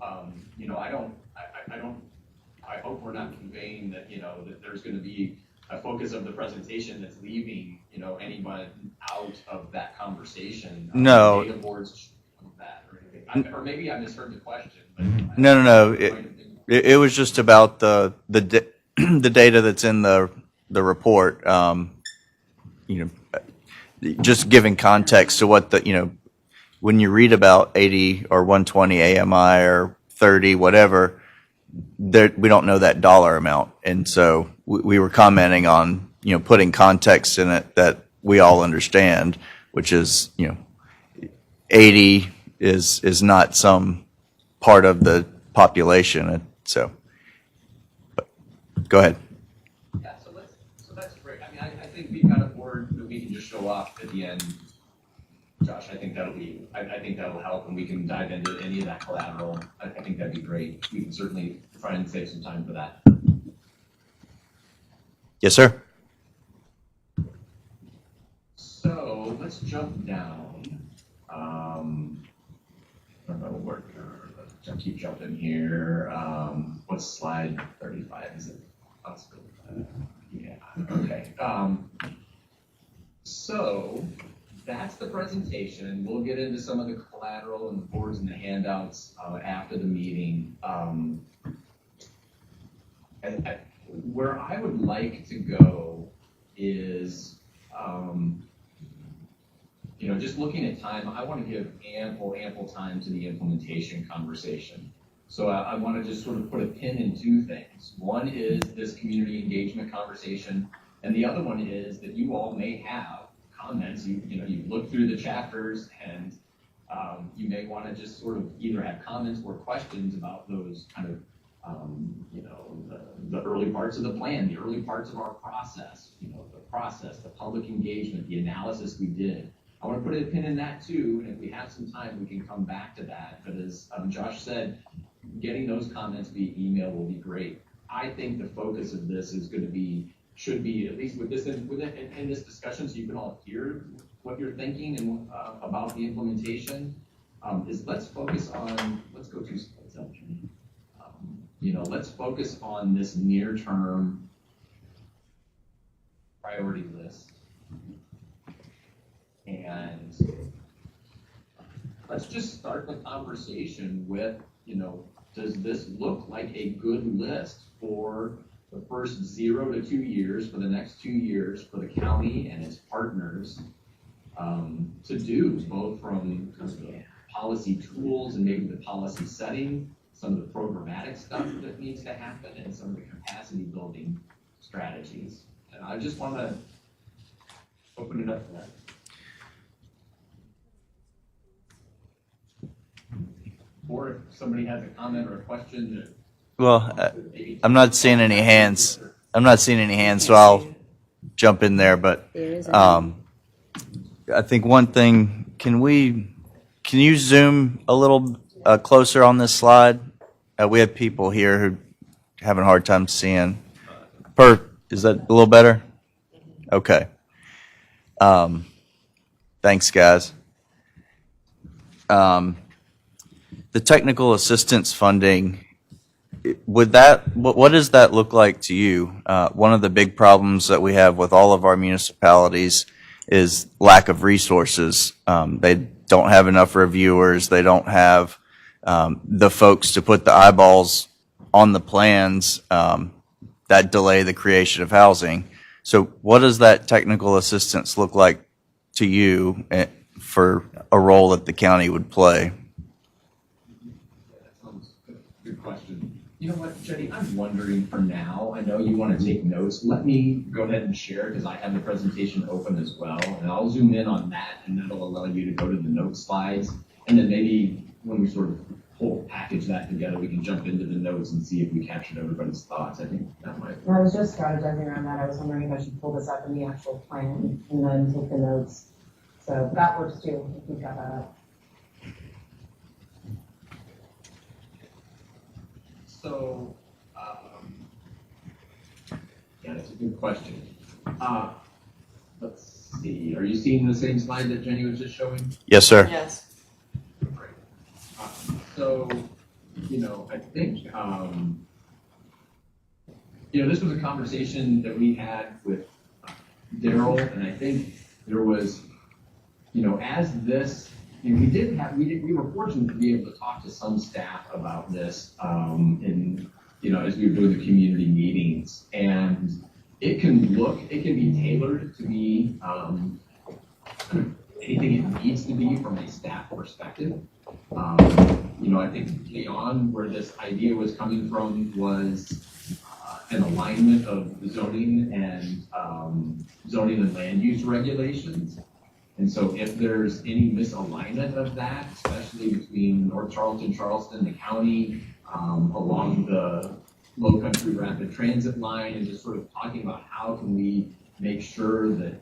I hope we're not conveying that, that there's going to be a focus of the presentation that's leaving, anyone out of that conversation. No. Data boards of that or anything. Or maybe I misheard the question. But No. It was just about the the data that's in the report. Just giving context to what when you read about 80 or 120 AMI or 30, whatever, we don't know that dollar amount. And so we were commenting on, putting context in it that we all understand, which is, 80 is not some part of the population. So, but go ahead. Yeah, so that's great. I mean, I think we've got a board that we can just show up at the end. Josh, I think that'll help, and we can dive into any of that collateral. I think that'd be great. We can certainly try and save some time for that. Yes, sir. So let's jump down. I don't know where. Let's keep jumping here. What's slide 35? Is it? Yeah. Okay. So that's the presentation. We'll get into some of the collateral and the boards and the handouts after the meeting. Where I would like to go is, just looking at time, I want to give ample time to the implementation conversation. So I want to just sort of put a pin in two things. One is this community engagement conversation, and the other one is that you all may have comments. You look through the chapters, and you may want to just sort of either have comments or questions about those kind of the early parts of the plan, the early parts of our process, the public engagement, the analysis we did. I want to put a pin in that too, and if we have some time, we can come back to that. But as Josh said, getting those comments via email will be great. I think the focus of this should be at least with this in this discussion, so you can all hear what you're thinking and about the implementation. Let's focus on. Let's go 2 slides up. Let's focus on this near-term priority list. And let's just start the conversation with, does this look like a good list for the first 0 to 2 years, for the next 2 years, for the county and its partners to do, both from the policy tools and maybe the policy setting, some of the programmatic stuff that needs to happen, and some of the capacity building strategies. And I just want to open it up to that. Or if somebody has a comment or a question. Well, I'm not seeing any hands. So I'll jump in there. But I think one thing, can you zoom a little closer on this slide? We have people here who having a hard time seeing. Is that a little better? Okay. Thanks, guys. The technical assistance funding, what does that look like to you? One of the big problems that we have with all of our municipalities is lack of resources. They don't have enough reviewers. They don't have the folks to put the eyeballs on the plans that delay the creation of housing. So what does that technical assistance look like to you for a role that the county would play? Good question. You know what, Jenny, I'm wondering for now, I know you want to take notes. Let me go ahead and share because I have the presentation open as well, and I'll zoom in on that, and that'll allow you to go to the note slides. And then maybe when we sort of package that together, we can jump into the notes and see if we captured everybody's thoughts. I think that might. I was just strategizing around that. I was wondering if I should pull this up in the actual plan and then take the notes. So that works too, if we've got that up. So, yeah, that's a good question. Let's see. Are you seeing the same slide that Jenny was just showing? Yes, sir. Yes. Great. So, I think, this was a conversation that we had with Daryl, and I think there was, as this, we were fortunate to be able to talk to some staff about this, as we were doing the community meetings, and it can be tailored to be anything it needs to be from a staff perspective. I think beyond where this idea was coming from was an alignment of zoning and land use regulations. And so if there's any misalignment of that, especially between North Charleston, Charleston, the county, along the Low Country Rapid Transit line, and just sort of talking about how can we make sure that,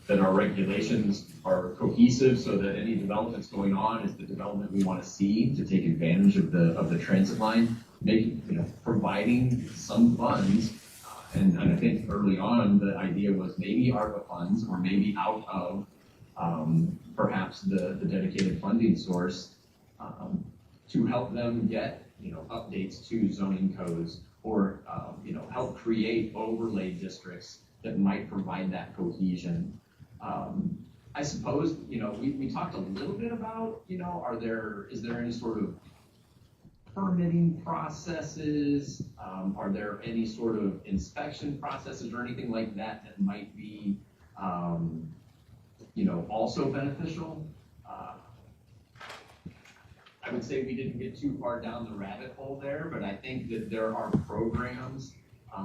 that our regulations are cohesive so that any developments going on is the development we want to see to take advantage of the transit line, providing some funds. And I think early on, the idea was maybe ARPA funds or maybe out of perhaps the dedicated funding source to help them get, updates to zoning codes or, help create overlay districts that might provide that cohesion. I suppose, we talked a little bit about, is there any sort of permitting processes? Are there any sort of inspection processes or anything like that that might be, also beneficial? I would say we didn't get too far down the rabbit hole there, but I think that there are programs,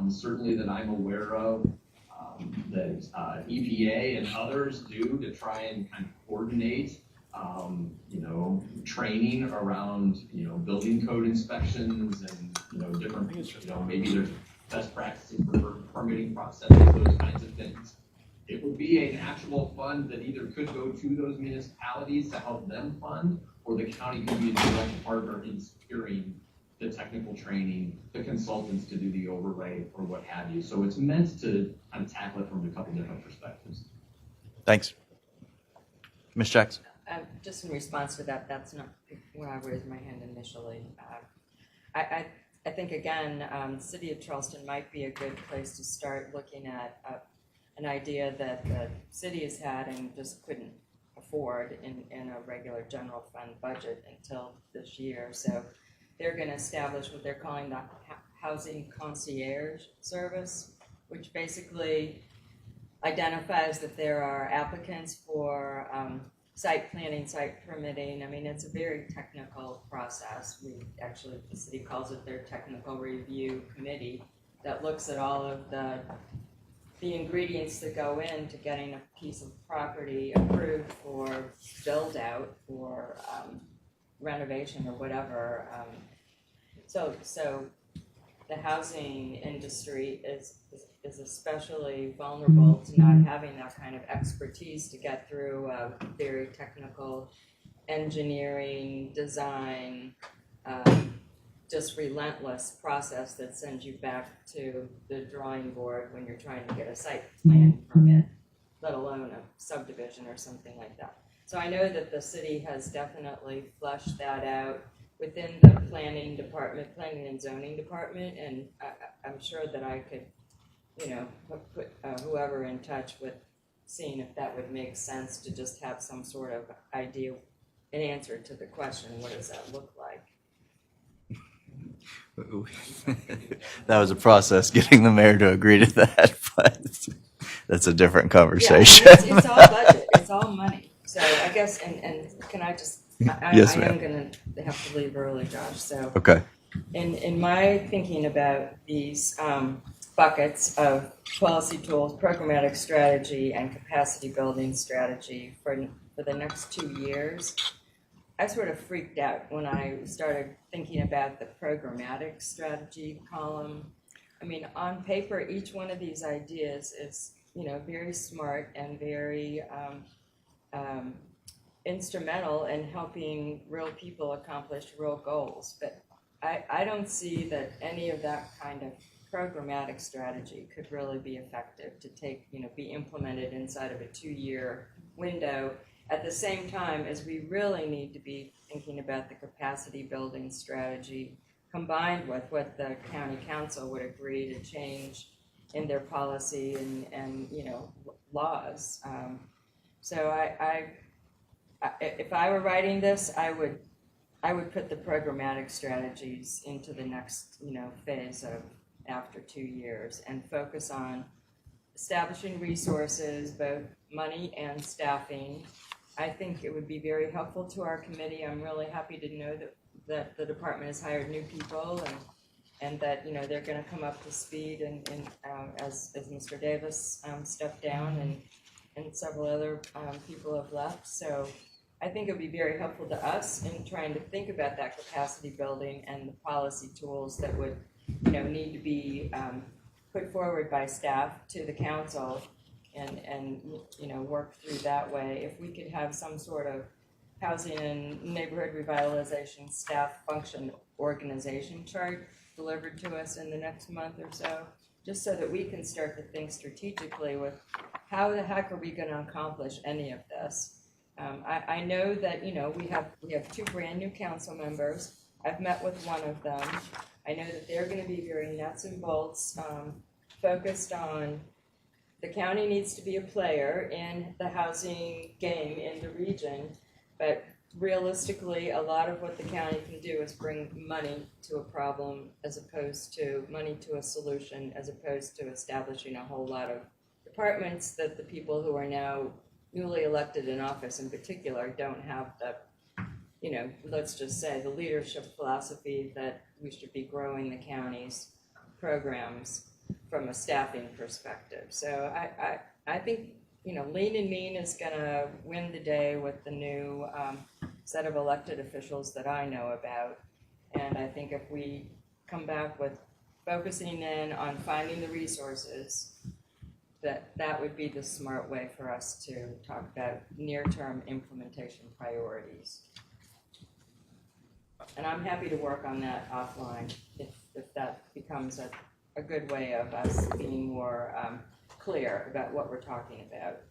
certainly that I'm aware of, that EPA and others do to try and kind of coordinate, training around, building code inspections and, different, maybe there's best practices for permitting processes, those kinds of things. It would be an actual fund that either could go to those municipalities to help them fund, or the county could be a direct partner in securing the technical training, the consultants to do the overlay or what have you. So it's meant to kind of tackle it from a couple different perspectives. Thanks. Ms. Jackson? Just in response to that, that's not when I raised my hand initially. I think, again, the city of Charleston might be a good place to start looking at an idea that the city has had and just couldn't afford in a regular general fund budget until this year. So they're going to establish what they're calling the Housing Concierge service, which basically identifies that there are applicants for site planning, site permitting. I mean, it's a very technical process. The city calls it their technical review committee that looks at all of the ingredients that go into getting a piece of property approved for build out or renovation or whatever. So the housing industry is especially vulnerable to not having that kind of expertise to get through a very technical engineering, design, just relentless process that sends you back to the drawing board when you're trying to get a site plan permit, let alone a subdivision or something like that. So I know that the city has definitely fleshed that out within the planning and zoning department, and I'm sure that I could, put whoever in touch with seeing if that would make sense to just have some sort of idea, an answer to the question, what does that look like? That was a process getting the mayor to agree to that, but that's a different conversation. Yeah, it's all budget, it's all money. So I guess, and can I just, Yes, I ma'am. am going to have to leave early, Josh. So Okay. in my thinking about these buckets of policy tools, programmatic strategy, and capacity building strategy for the next 2 years, I sort of freaked out when I started thinking about the programmatic strategy column. I mean, on paper, each one of these ideas is, very smart and very instrumental in helping real people accomplish real goals. But I don't see that any of that kind of programmatic strategy could really be effective to take, be implemented inside of a 2-year window at the same time as we really need to be thinking about the capacity building strategy combined with what the county council would agree to change in their policy and laws. So if I were writing this, I would put the programmatic strategies into the next phase of after 2 years and focus on establishing resources, both money and staffing. I think it would be very helpful to our committee. I'm really happy to know that the department has hired new people and that they're going to come up to speed and as Mr. Davis stepped down and several other people have left. So I think it would be very helpful to us in trying to think about that capacity building and the policy tools that would need to be put forward by staff to the council and work through that way. If we could have some sort of housing and neighborhood revitalization staff function organization chart delivered to us in the next month or so, just so that we can start to think strategically with how the heck are we going to accomplish any of this. I know that we have 2 brand new council members. I've met with one of them. I know that they're going to be very nuts and bolts, focused on the county needs to be a player in the housing game in the region, but realistically, a lot of what the county can do is bring money to a problem as opposed to money to a solution, as opposed to establishing a whole lot of departments that the people who are now newly elected in office in particular don't have the, let's just say the leadership philosophy that we should be growing the county's programs from a staffing perspective. So I think, lean and mean is gonna win the day with the new set of elected officials that I know about. And I think if we come back with focusing in on finding the resources, that would be the smart way for us to talk about near-term implementation priorities. And I'm happy to work on that offline if that becomes a good way of us being more clear about what we're talking about.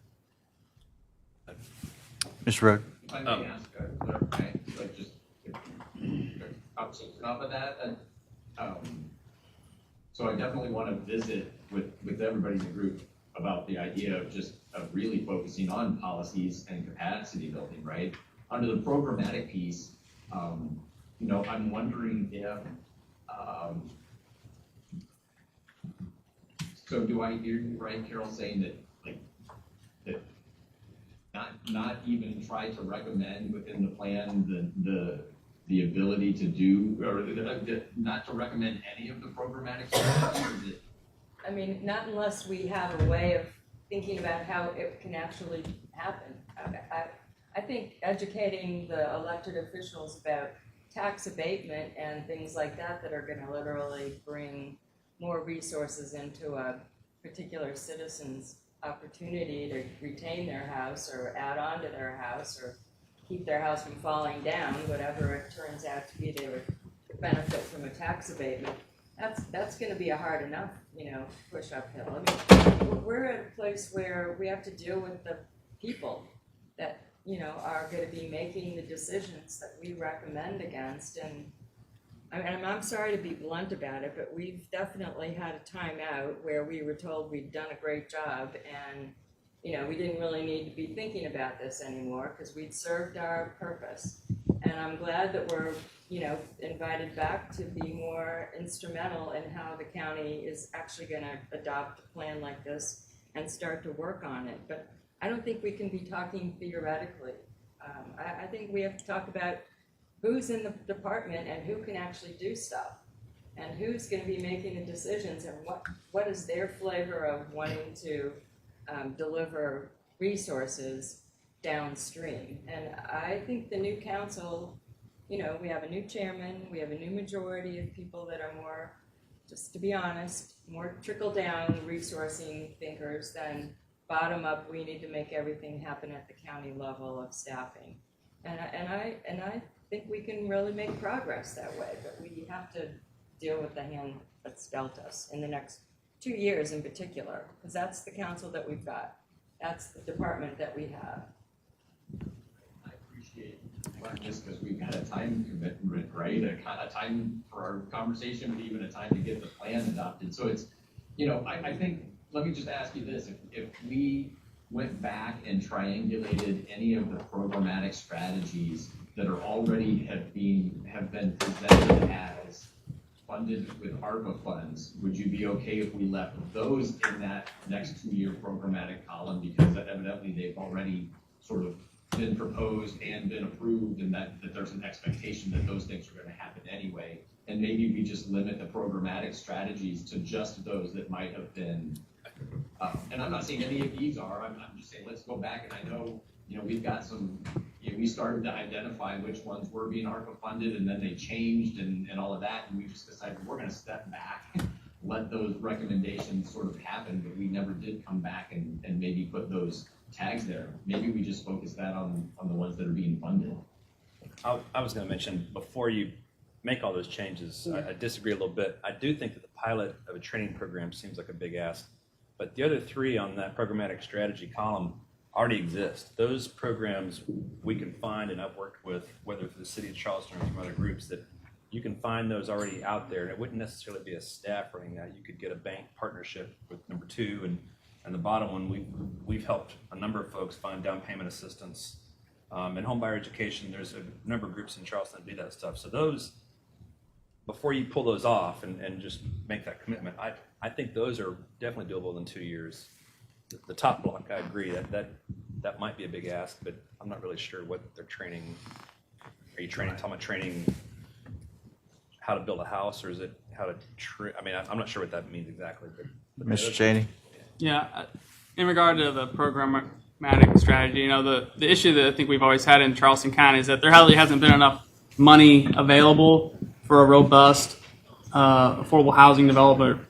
Mr. Rhodes? If I may ask, just off of that, so I definitely want to visit with everybody in the group about the idea of really focusing on policies and capacity building, right? Under the programmatic piece, I'm wondering if, so do I hear you right, Carol, saying that not even try to recommend within the plan the ability to do, or not to recommend any of the programmatic strategies? I mean, not unless we have a way of thinking about how it can actually happen. I think educating the elected officials about tax abatement and things like that are going to literally bring more resources into a particular citizen's opportunity to retain their house or add on to their house or keep their house from falling down, whatever it turns out to be they would benefit from a tax abatement. That's going to be a hard enough, push uphill. I mean, we're at a place where we have to deal with the people that, are going to be making the decisions that we recommend against. And I'm sorry to be blunt about it, but we've definitely had a time out where we were told we'd done a great job and, we didn't really need to be thinking about this anymore because we'd served our purpose. And I'm glad that we're invited back to be more instrumental in how the county is actually going to adopt a plan like this and start to work on it. But I don't think we can be talking theoretically. I think we have to talk about who's in the department and who can actually do stuff and who's going to be making the decisions and what is their flavor of wanting to deliver resources downstream. And I think the new council, we have a new chairman, we have a new majority of people that are more, just to be honest, more trickle-down resourcing thinkers than bottom-up, we need to make everything happen at the county level of staffing. And I think we can really make progress that way, but we have to deal with the hand that's dealt us in the next 2 years in particular, because that's the council that we've got. That's the department that we have. Well, just because we've got a time commitment, right? A time for our conversation, but even a time to get the plan adopted. So it's, I think, let me just ask you this. If we went back and triangulated any of the programmatic strategies that are already have been presented as funded with ARPA funds, would you be okay if we left those in that next 2-year programmatic column? Because evidently they've already sort of been proposed and been approved, and that there's an expectation that those things are going to happen anyway. And maybe we just limit the programmatic strategies to just those that might have been, and I'm not saying any of these are, I'm just saying let's go back, and I know, we've got some, we started to identify which ones were being ARPA funded, and then they changed and all of that, and we just decided we're going to step back, let those recommendations sort of happen, but we never did come back and maybe put those tags there. Maybe we just focus that on the ones that are being funded. I was going to mention, before you make all those changes, I disagree a little bit. I do think that the pilot of a training program seems like a big ask, but the other 3 on that programmatic strategy column already exist. Those programs we can find, and I've worked with, whether through the city of Charleston or from other groups, that you can find those already out there, and it wouldn't necessarily be a staff running that. You could get a bank partnership with number 2, and the bottom one, we've helped a number of folks find down payment assistance and home buyer education. There's a number of groups in Charleston that do that stuff. So those, before you pull those off and just make that commitment, I think those are definitely doable in 2 years. The top block, I agree that might be a big ask, but I'm not really sure what they're training. Are you talking about training how to build a house, or is it how to I'm not sure what that means exactly. But Mr. Cheney? Yeah, in regard to the programmatic strategy, the issue that I think we've always had in Charleston County is that there really hasn't been enough money available for a robust affordable housing development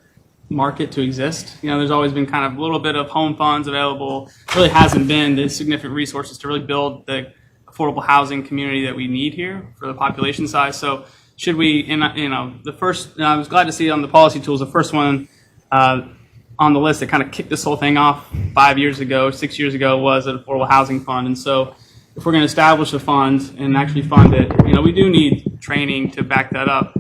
market to exist. There's always been kind of a little bit of home funds available. It really hasn't been the significant resources to really build the affordable housing community that we need here for the population size. So should we, the first, I was glad to see on the policy tools, the first one on the list that kind of kicked this whole thing off 5 years ago, 6 years ago, was an affordable housing fund. And so if we're going to establish a fund and actually fund it, we do need training to back that up.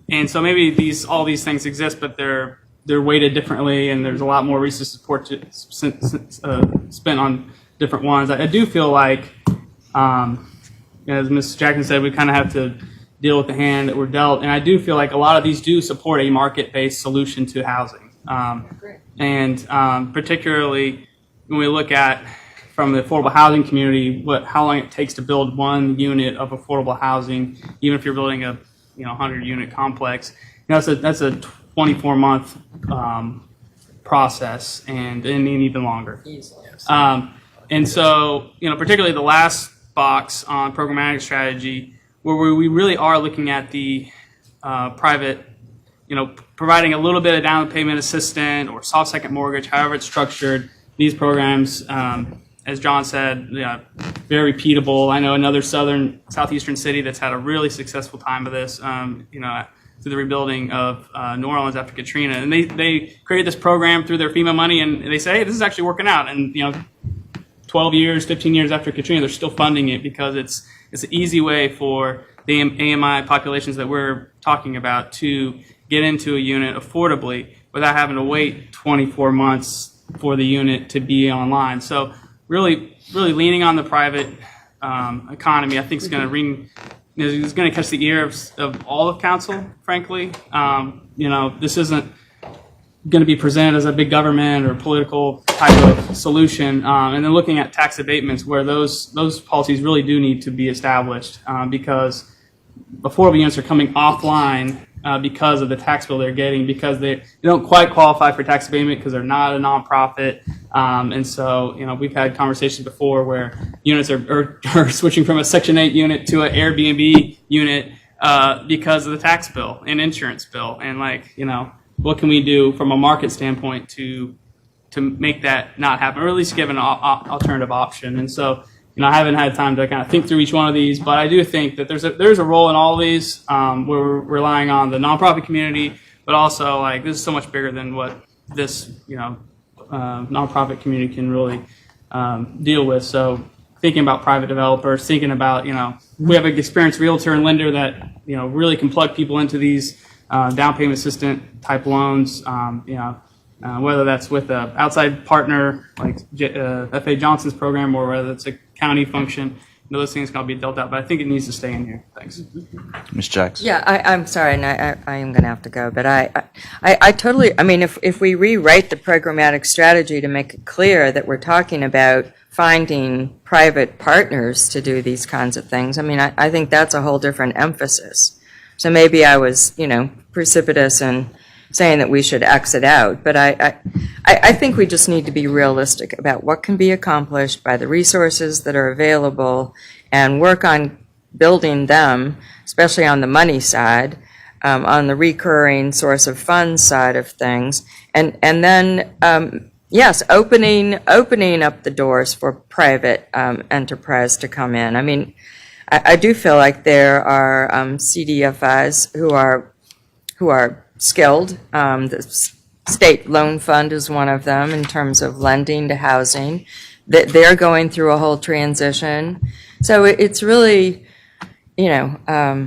And so maybe all these things exist, but they're weighted differently, and there's a lot more resource support spent on different ones. I do feel like, as Ms. Jackson said, we kind of have to deal with the hand that we're dealt, and I do feel like a lot of these do support a market-based solution to housing. And particularly when we look at, from the affordable housing community, how long it takes to build one unit of affordable housing, even if you're building a 100-unit complex, that's a 24-month process, and even longer. And so, particularly the last box on programmatic strategy, where we really are looking at the private, providing a little bit of down payment assistance or soft second mortgage, however it's structured. These programs, as John said, very repeatable. I know another southeastern city that's had a really successful time with this, through the rebuilding of New Orleans after Katrina. And they created this program through their FEMA money, and they say, hey, this is actually working out. And, 12 years, 15 years after Katrina, they're still funding it because it's an easy way for the AMI populations that we're talking about to get into a unit affordably without having to wait 24 months for the unit to be online. So really leaning on the private economy, I think is going to catch the ear of all of council, frankly. This isn't going to be presented as a big government or political type of solution. And then looking at tax abatements, where those policies really do need to be established because affordable units are coming offline because of the tax bill they're getting, because they don't quite qualify for tax abatement because they're not a nonprofit. And so, we've had conversations before where units are switching from a Section 8 unit to an Airbnb unit because of the tax bill and insurance bill. And what can we do from a market standpoint to make that not happen, or at least give an alternative option? And so, I haven't had time to kind of think through each one of these, but I do think that there's a role in all of these. We're relying on the nonprofit community, but also this is so much bigger than what this nonprofit community can really deal with. So thinking about private developers, thinking about, we have an experienced realtor and lender that, really can plug people into these down payment assistant type loans, whether that's with an outside partner like F.A. Johnson's program or whether it's a county function. Those things got to be dealt out, but I think it needs to stay in here. Thanks. Ms. Jackson? Yeah, I'm sorry, and I am going to have to go, but I totally, I mean, if we rewrite the programmatic strategy to make it clear that we're talking about finding private partners to do these kinds of things, I mean, I think that's a whole different emphasis. So maybe I was, precipitous in saying that we should exit out, but I think we just need to be realistic about what can be accomplished by the resources that are available and work on building them, especially on the money side, on the recurring source of funds side of things, and then yes, opening up the doors for private enterprise to come in. I mean, I do feel like there are CDFIs who are skilled. The state loan fund is one of them in terms of lending to housing. They're going through a whole transition. So it's really, it's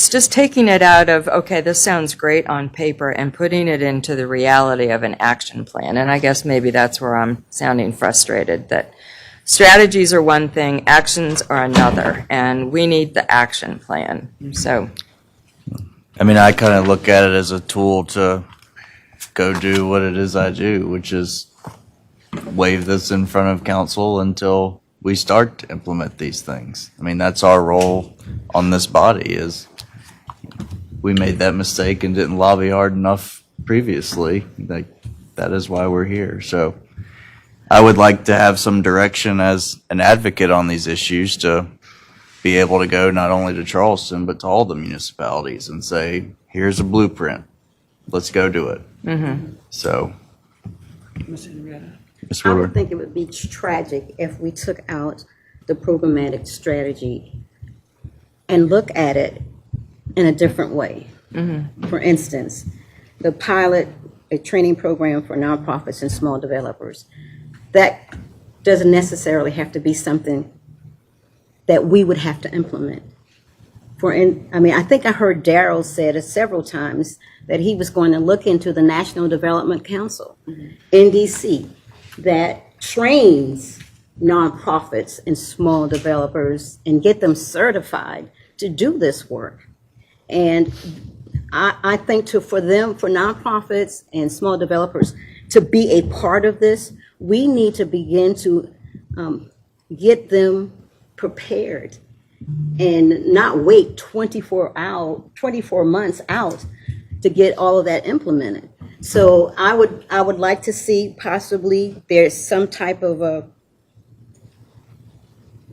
just taking it out of, okay, this sounds great on paper and putting it into the reality of an action plan. And I guess maybe that's where I'm sounding frustrated, that strategies are one thing, actions are another, and we need the action plan. So, I mean, I kind of look at it as a tool to go do what it is I do, which is wave this in front of council until we start to implement these things. I mean, that's our role on this body, is we made that mistake and didn't lobby hard enough previously. That is why we're here. So I would like to have some direction as an advocate on these issues to be able to go not only to Charleston, but to all the municipalities and say, here's a blueprint. Let's go do it. So, Ms. Henrietta? Ms. I would Woodward. think it would be tragic if we took out the programmatic strategy and look at it in a different way. For instance, the pilot, a training program for nonprofits and small developers, that doesn't necessarily have to be something that we would have to implement. I think I heard Darrell said it several times that he was going to look into the National Development Council, NDC, that trains nonprofits and small developers and get them certified to do this work. And I think for nonprofits and small developers to be a part of this, we need to begin to get them prepared and not wait 24 months out to get all of that implemented. So I would like to see possibly there's some type of a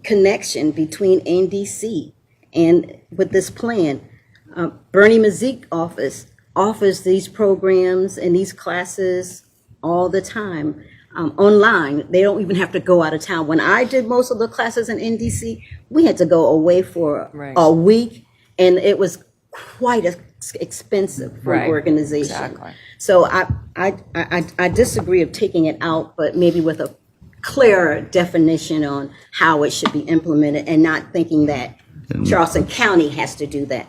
connection between NDC and with this plan. Bernie Mazik office offers these programs and these classes all the time. Online. They don't even have to go out of town. When I did most of the classes in NDC, we had to go away for a week, and it was quite expensive for an organization. Exactly. So I disagree of taking it out, but maybe with a clearer definition on how it should be implemented, and not thinking that Charleston County has to do that.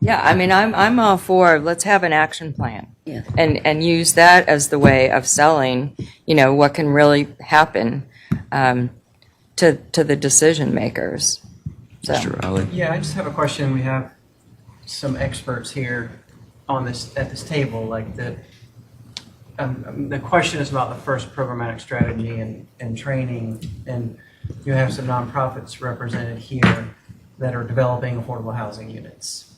Yeah, I mean, I'm all for, let's have an action plan. Yeah. And use that as the way of selling, what can really happen to the decision makers. So. Mr. Riley. Yeah, I just have a question. We have some experts here at this table. Like the question is about the first programmatic strategy and training, and you have some nonprofits represented here that are developing affordable housing units.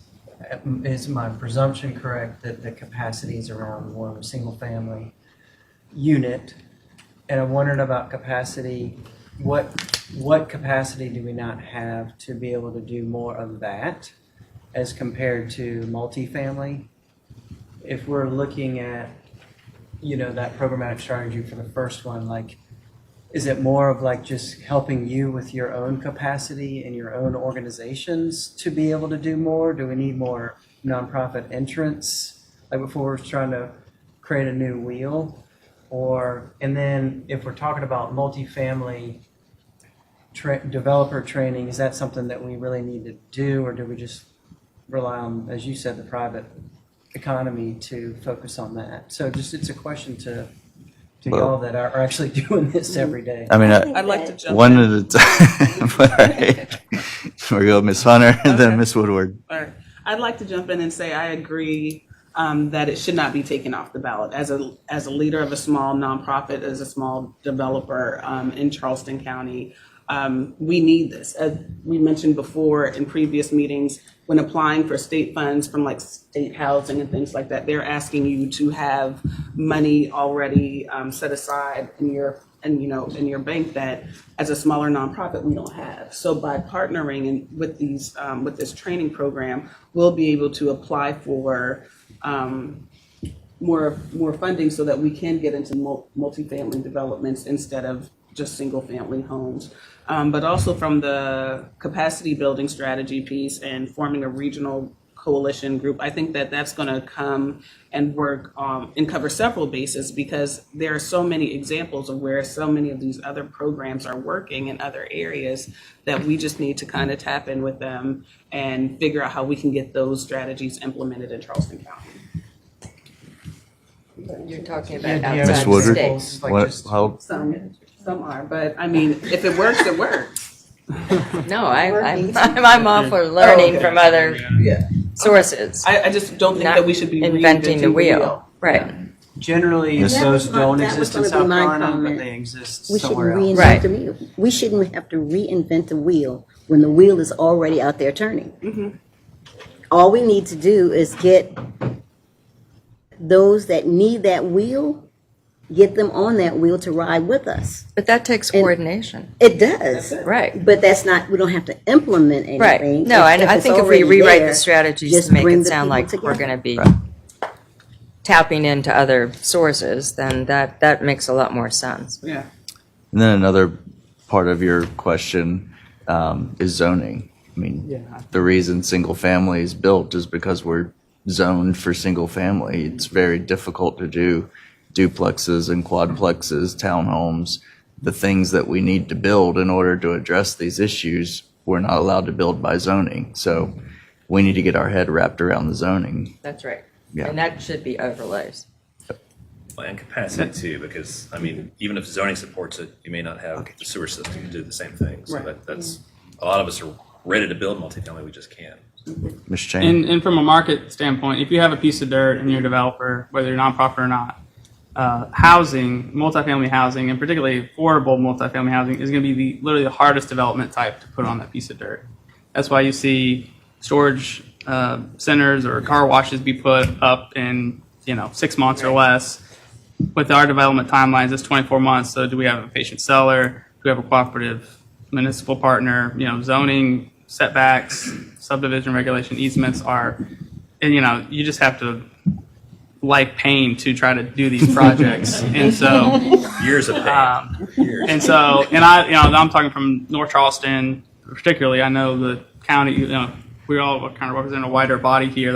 Is my presumption correct that the capacity is around more of a single-family unit? And I'm wondering about capacity. What capacity do we not have to be able to do more of that as compared to multifamily? If we're looking at, that programmatic strategy for the first one, like, is it more of like just helping you with your own capacity and your own organizations to be able to do more? Do we need more nonprofit entrants, like before we're trying to create a new wheel? And then if we're talking about multifamily developer training, is that something that we really need to do, or do we just rely on, as you said, the private economy to focus on that? So just, it's a question to Well- y'all that are actually doing this every day. I mean, I'd like to jump one in. at a time. All right. We go Miss Hunter and then Okay. Miss Woodward. All right. I'd like to jump in and say I agree that it should not be taken off the ballot. As a leader of a small nonprofit, as a small developer in Charleston County, we need this. As we mentioned before in previous meetings, when applying for state funds from like state housing and things like that, they're asking you to have money already set aside in your bank that as a smaller nonprofit we don't have. So by partnering with with this training program, we'll be able to apply for more funding so that we can get into multifamily developments instead of just single family homes. But also from the capacity building strategy piece and forming a regional coalition group, I think that that's going to come and work and cover several bases, because there are so many examples of where so many of these other programs are working in other areas that we just need to kind of tap in with them and figure out how we can get those strategies implemented in Charleston County. You're talking Yeah, about do you outside have Miss the Woodward? states. Like What, just- how, Some are, but I mean, if it works, it works. No, I'm all for learning okay. from other Yeah. sources, I just don't think not that we should be inventing the wheel. Right. Generally, Yes. those don't That was exist in gonna be South my Carolina, but comment. they exist We shouldn't somewhere else. reinvent Right. the wheel. We shouldn't have to reinvent the wheel when the wheel is already out there turning. All we need to do is get those that need that wheel, get them on that wheel to ride with us. But that takes And- coordination. It does. Right. But that's not, we don't have to implement anything. Right. No, I it's think if we already rewrite there, the strategies just to make bring it the sound people like we're together. going to be tapping into other sources, then that makes a lot more sense. Yeah. and then another part of your question is zoning. I mean, Yeah. the reason single family is built is because we're zoned for single family. It's very difficult to do duplexes and quadplexes, townhomes, the things that we need to build in order to address these issues. We're not allowed to build by zoning. So we need to get our head wrapped around the zoning. That's right. Yeah. And that should be overlays. Well, and capacity too, because, I mean, even if zoning supports it, you may not have the sewer system to do the same thing. So Right. that's, a lot of us are ready to build multifamily, we just can't. Ms. Chain? And from a market standpoint, if you have a piece of dirt and you're a developer, whether you're nonprofit or not, housing, multifamily housing, and particularly affordable multifamily housing, is going to be literally the hardest development type to put on that piece of dirt. That's why you see storage centers or car washes be put up in 6 months or less. With our development timelines, it's 24 months. So do we have a patient seller? Do we have a cooperative municipal partner? Zoning, setbacks, subdivision regulation, easements are, and you just have to like pain to try to do these projects. And so Years of pain. Years. and so, I'm talking from North Charleston, particularly. I know the county, we all kind of represent a wider body here.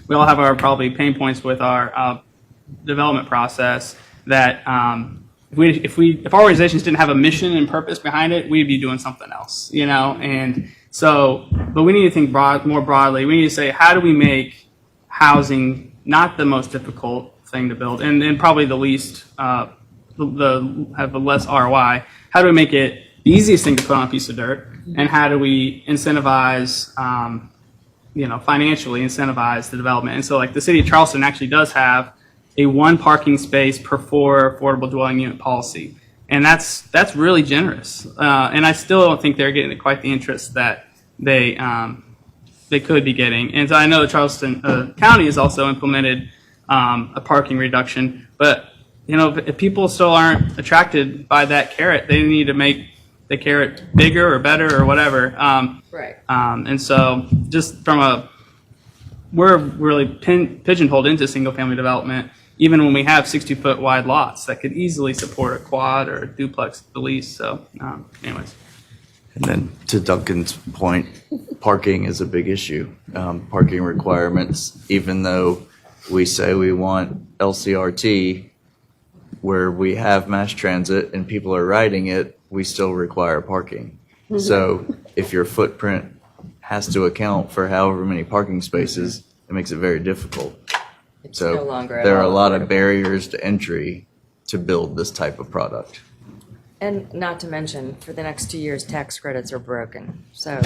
We all have our probably pain points with our development process that if our organizations didn't have a mission and purpose behind it, we'd be doing something else, and so, but we need to think more broadly. We need to say, how do we make housing not the most difficult thing to build and probably the least, have the less ROI? How do we make it the easiest thing to put on a piece of dirt? And how do we incentivize, financially incentivize the development? And so like the city of Charleston actually does have a 1 parking space per 4 affordable dwelling unit policy. And that's really generous. And I still don't think they're getting quite the interest that they could be getting. And so I know Charleston County has also implemented a parking reduction, but if people still aren't attracted by that carrot, they need to make the carrot bigger or better or whatever. Right. And so just we're really pigeonholed into single family development, even when we have 60-foot wide lots that could easily support a quad or a duplex at the least. So anyways. And then to Duncan's point, parking is a big issue. Parking requirements, even though we say we want LCRT, where we have mass transit and people are riding it, we still require parking. So if your footprint has to account for however many parking spaces, it makes it very difficult. It's So no longer at there are a all lot of affordable. barriers to entry to build this type of product. And not to mention, for the next 2 years, tax credits are broken. So,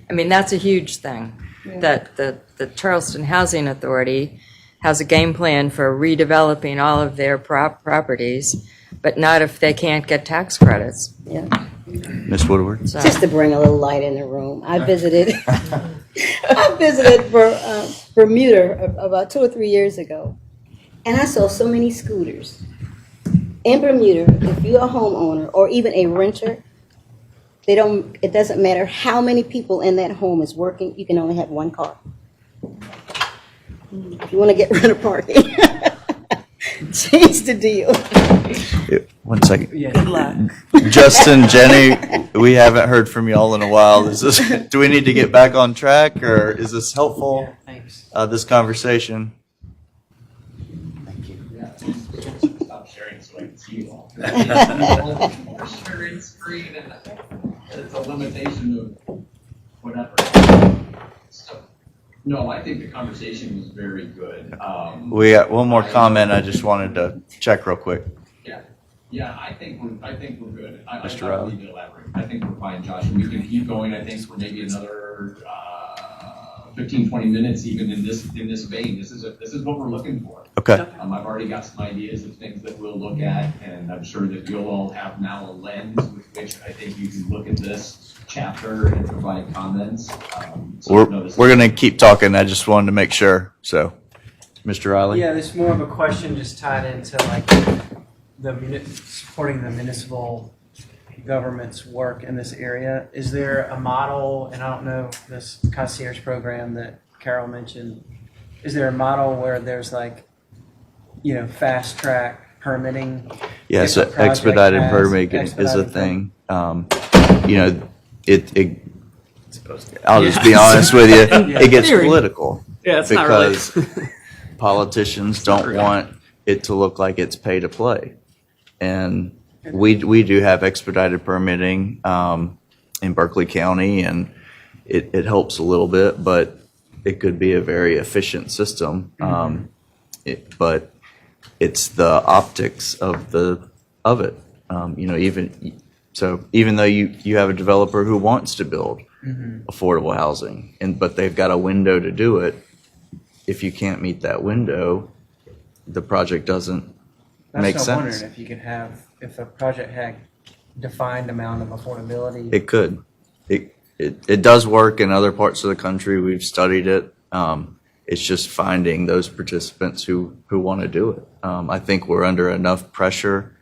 I mean, that's a huge thing. That the Charleston Housing Authority has a game plan for redeveloping all of their properties, but not if they can't get tax credits. Yeah. Ms. Woodward? So, Just to bring a little light in the room, I visited Bermuda about 2 or 3 years ago, and I saw so many scooters. In Bermuda, if you're a homeowner or even a renter, it doesn't matter how many people in that home is working, you can only have one car. If you want to get rid of parking, change the deal. One second. Good luck. Justin, Jenny, we haven't heard from y'all in a while. Do we need to get back on track, or is this helpful, Thanks. this conversation? Stop sharing so I can see you all. Sharing screen and it's a limitation of whatever. So, no, I think the conversation was very good. We got one more comment I just wanted to check real quick. Yeah, I think we're good. Mr. I Riley? don't need to elaborate. I think we're fine, Josh. We can keep going, I think, for maybe another 15, 20 minutes, even in this vein. This is what we're looking for. Okay. I've already got some ideas of things that we'll look at, and I'm sure that you'll all have now a lens with which I think you can look at this chapter and provide comments. We're going to keep talking. I just wanted to make sure. So, Mr. Riley? Yeah, this is more of a question just tied into like supporting the municipal government's work in this area. Is there a model, and I don't know this concierge program that Carol mentioned, is there a model where there's like, fast track permitting? Yes, If a project expedited has permitting is a expedited thing. I'll just be honest with you, it gets Theory. political. Yeah, it's not really. Because politicians don't want it to look like it's pay to play. And we do have expedited permitting in Berkeley County, and it helps a little bit, but it could be a very efficient system. But it's the optics of it. Even though you have a developer who wants to build affordable housing, but they've got a window to do it. If you can't meet that window, the project doesn't make That's what I'm sense. wondering if a project had defined amount of affordability. It could. It does work in other parts of the country. We've studied it. It's just finding those participants who want to do it. I think we're under enough pressure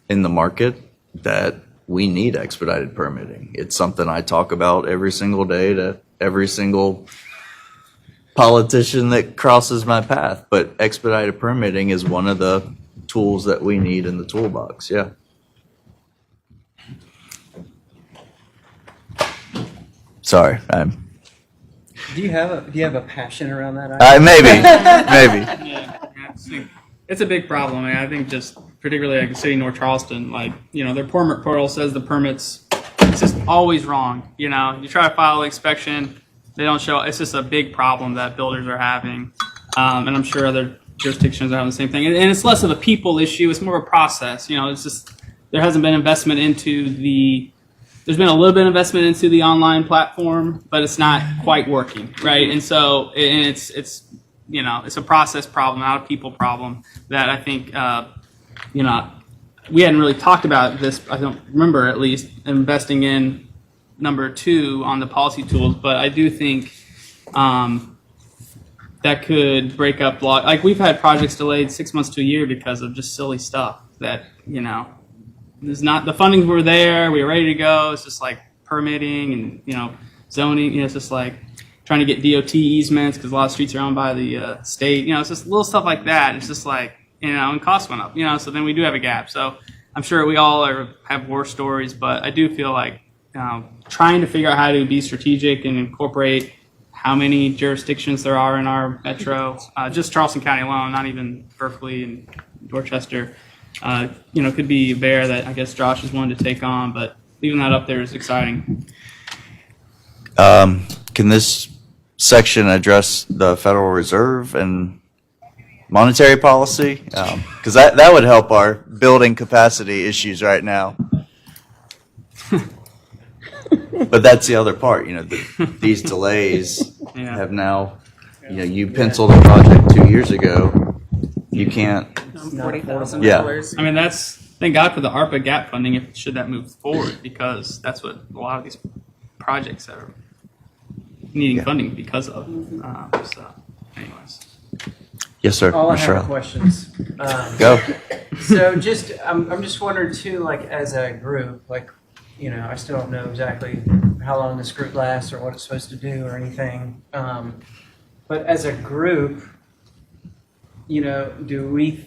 in the market that we need expedited permitting. It's something I talk about every single day to every single politician that crosses my path. But expedited permitting is one of the tools that we need in the toolbox. Yeah. Sorry, Do you have a passion around that? maybe. Yeah, it's a big problem. I think just particularly like the city of North Charleston, their permit portal says the permits, it's just always wrong. You try to file an inspection, they don't show. It's just a big problem that builders are having, and I'm sure other jurisdictions are having the same thing. And it's less of a people issue; it's more of a process. It's just there hasn't been investment into There's been a little bit of investment into the online platform, but it's not quite working, right? And so it's a process problem, not a people problem that I think, we hadn't really talked about this. I don't remember at least investing in number 2 on the policy tools, but I do think that could break up law. Like we've had projects delayed 6 months to a year because of just silly stuff that, there's not, the fundings were there, we were ready to go. It's just like permitting and, zoning, it's just like trying to get DOT easements because a lot of streets are owned by the state. It's just little stuff like that. It's just like, and costs went up, so then we do have a gap. So I'm sure we all have war stories, but I do feel like trying to figure out how to be strategic and incorporate how many jurisdictions there are in our metro, just Charleston County alone, not even Berkeley and Dorchester, could be a bear that I guess Josh is wanting to take on. But leaving that up there is exciting. Can this section address the Federal Reserve and monetary policy? Because that would help our building capacity issues right now. But that's the other part, these delays Yeah. have now, you penciled a project 2 years ago. You can't, $40,000. I mean, thank God for the ARPA gap funding should that move forward, because that's what a lot of these projects are needing funding because of. So, anyways. yes, sir, All I have are Michelle. questions. Go. So I'm just wondering too, like as a group, like, I still don't know exactly how long this group lasts or what it's supposed to do or anything. But as a group, do we,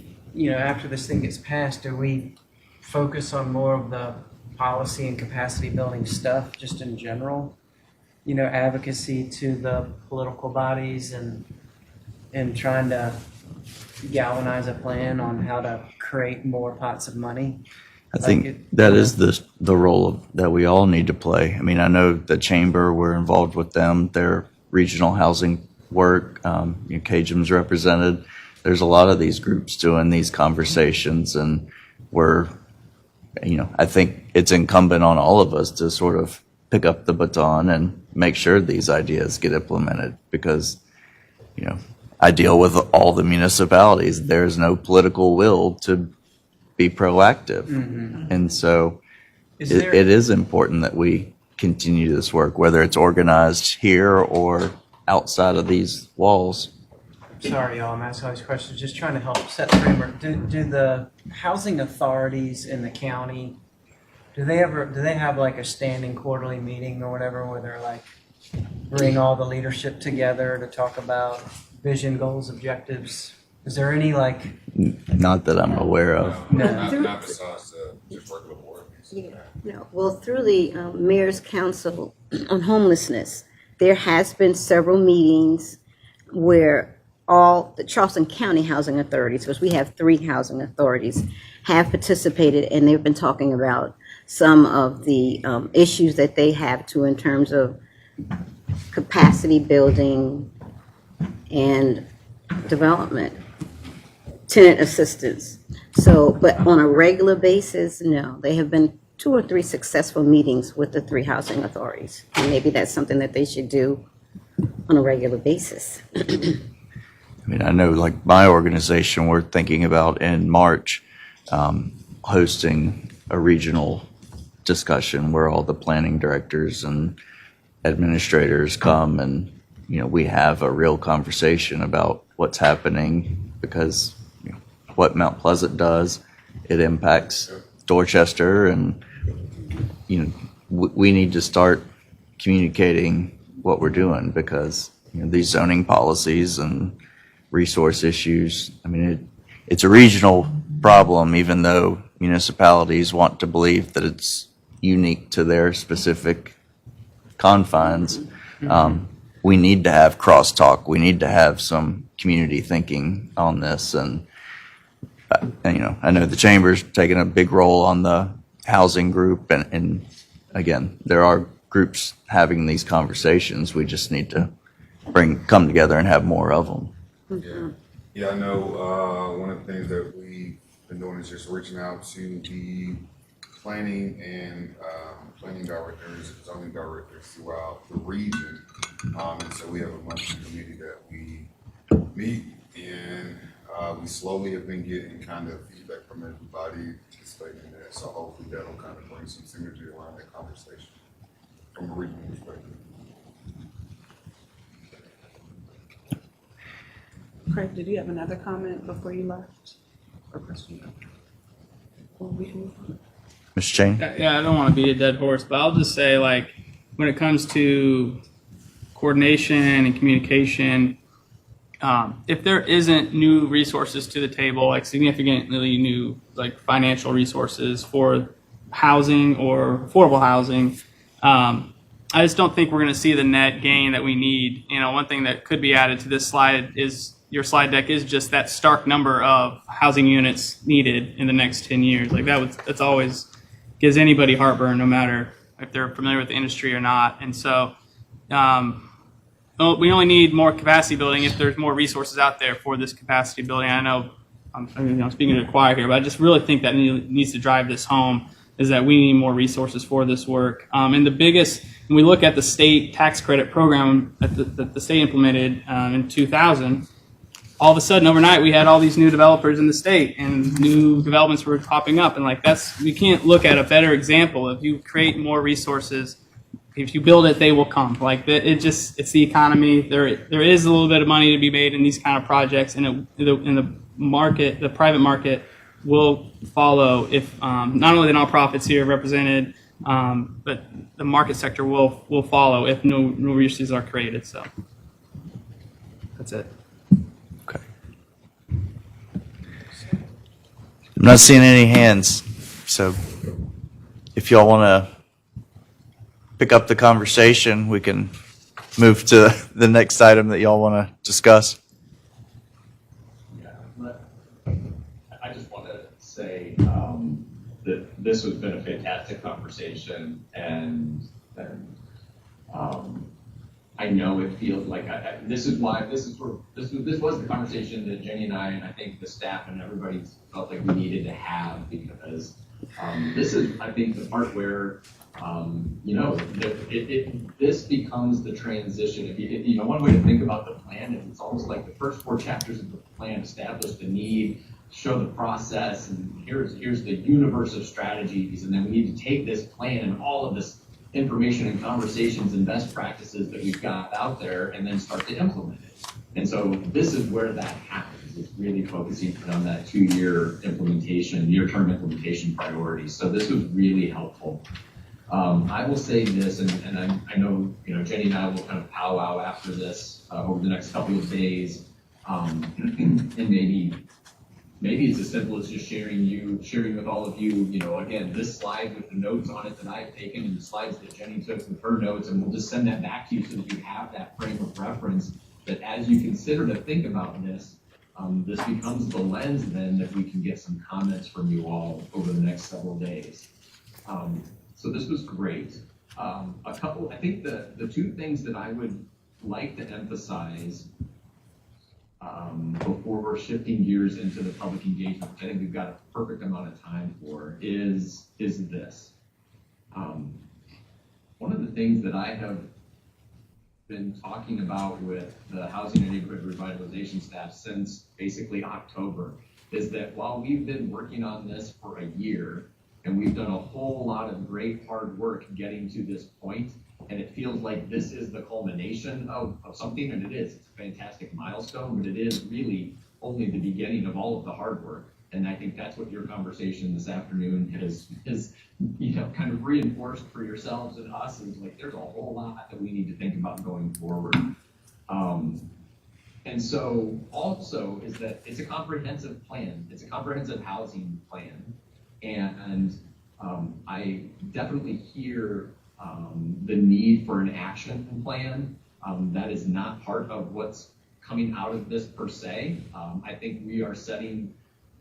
after this thing gets passed, do we focus on more of the policy and capacity building stuff just in general? Advocacy to the political bodies and trying to galvanize a plan on how to create more pots of money. I think that is the role that we all need to play. I mean, I know the chamber, we're involved with them, their regional housing work, CAJM's represented. There's a lot of these groups doing these conversations, and I think it's incumbent on all of us to sort of pick up the baton and make sure these ideas get implemented, because, I deal with all the municipalities. There's no political will to be proactive. Mm-hmm. And so Is it there- is important that we continue this work, whether it's organized here or outside of these walls. Sorry, y'all, I'm asking all these questions, just trying to help set the framework. Do the housing authorities in the county, do they have like a standing quarterly meeting or whatever where they're like bring all the leadership together to talk about vision, goals, objectives? Is there any like? Not that I'm aware of. No. Not besides just regular board meetings. No, well, through the Mayor's Council on Homelessness, there has been several meetings where all the Charleston County housing authorities, because we have 3 housing authorities, have participated, and they've been talking about some of the issues that they have too in terms of capacity building and development, tenant assistance. So, but on a regular basis, no. They have been 2 or 3 successful meetings with the 3 housing authorities. And maybe that's something that they should do on a regular basis. I mean, I know like my organization, we're thinking about in March hosting a regional discussion where all the planning directors and administrators come, and we have a real conversation about what's happening, because what Mount Pleasant does, it impacts Dorchester, and we need to start communicating what we're doing, because these zoning policies and resource issues, I mean, it's a regional problem, even though municipalities want to believe that it's unique to their specific confines. We need to have crosstalk. We need to have some community thinking on this. And I know the chamber's taking a big role on the housing group. And again, there are groups having these conversations. We just need to come together and have more of them. Yeah, I know, one of the things that we've been doing is just reaching out to the planning and planning directors, zoning directors throughout the region. And so we have a monthly committee that we meet, and we slowly have been getting kind of feedback from everybody participating in that. So hopefully that'll kind of bring some synergy around that conversation from a regional perspective. Craig, did you have another comment before you left? Or question? Or we can move on. Ms. Chain? Yeah, I don't want to beat a dead horse, but I'll just say, like, when it comes to coordination and communication, if there isn't new resources to the table, like significantly new, like financial resources for housing or affordable housing, I just don't think we're going to see the net gain that we need. One thing that could be added to this slide is your slide deck is just that stark number of housing units needed in the next 10 years. Like that's always gives anybody heartburn, no matter if they're familiar with the industry or not. And so we only need more capacity building if there's more resources out there for this capacity building. I know I'm speaking to the choir here, but I just really think that needs to drive this home, is that we need more resources for this work. And the biggest, when we look at the state tax credit program that the state implemented in 2000, all of a sudden overnight we had all these new developers in the state and new developments were popping up. And we can't look at a better example. If you create more resources, if you build it, they will come. It's the economy. There is a little bit of money to be made in these kind of projects, and the market, the private market, will follow if not only the nonprofits here represented, but the market sector will follow if no resources are created. So that's it. Okay. I'm not seeing any hands, so if y'all want to pick up the conversation, we can move to the next item that y'all want to discuss. I just want to say that this has been a fantastic conversation, and I know it feels like this was the conversation that Jenny and I think the staff and everybody felt like we needed to have, because this is, I think, the part where this becomes the transition. One way to think about the plan is it's almost like the first 4 chapters of the plan establish the need, show the process, and here's the universe of strategies, and then we need to take this plan and all of this information and conversations and best practices that we've got out there and then start to implement it. And so this is where that happens. It's really focusing on that 2-year implementation, near-term implementation priorities. So this was really helpful. I will say this, and I know Jenny and I will kind of powwow after this over the next couple of days, and maybe it's as simple as just sharing with all of you, again, this slide with the notes on it that I've taken and the slides that Jenny took with her notes, and we'll just send that back to you so that you have that frame of reference, that as you consider to think about this, this becomes the lens then that we can get some comments from you all over the next several days. So this was great. I think the 2 things that I would like to emphasize before we're shifting gears into the public engagement, which I think we've got a perfect amount of time for, is this. One of the things that I have been talking about with the Housing and Neighborhood Revitalization staff since basically October is that while we've been working on this for a year, and we've done a whole lot of great hard work getting to this point, and it feels like this is the culmination of something, and it is. It's a fantastic milestone, but it is really only the beginning of all of the hard work. And I think that's what your conversation this afternoon has kind of reinforced for yourselves and us, is like there's a whole lot that we need to think about going forward. And so also is that it's a comprehensive plan. It's a comprehensive housing plan. And I definitely hear the need for an action plan. That is not part of what's coming out of this per se. I think we are setting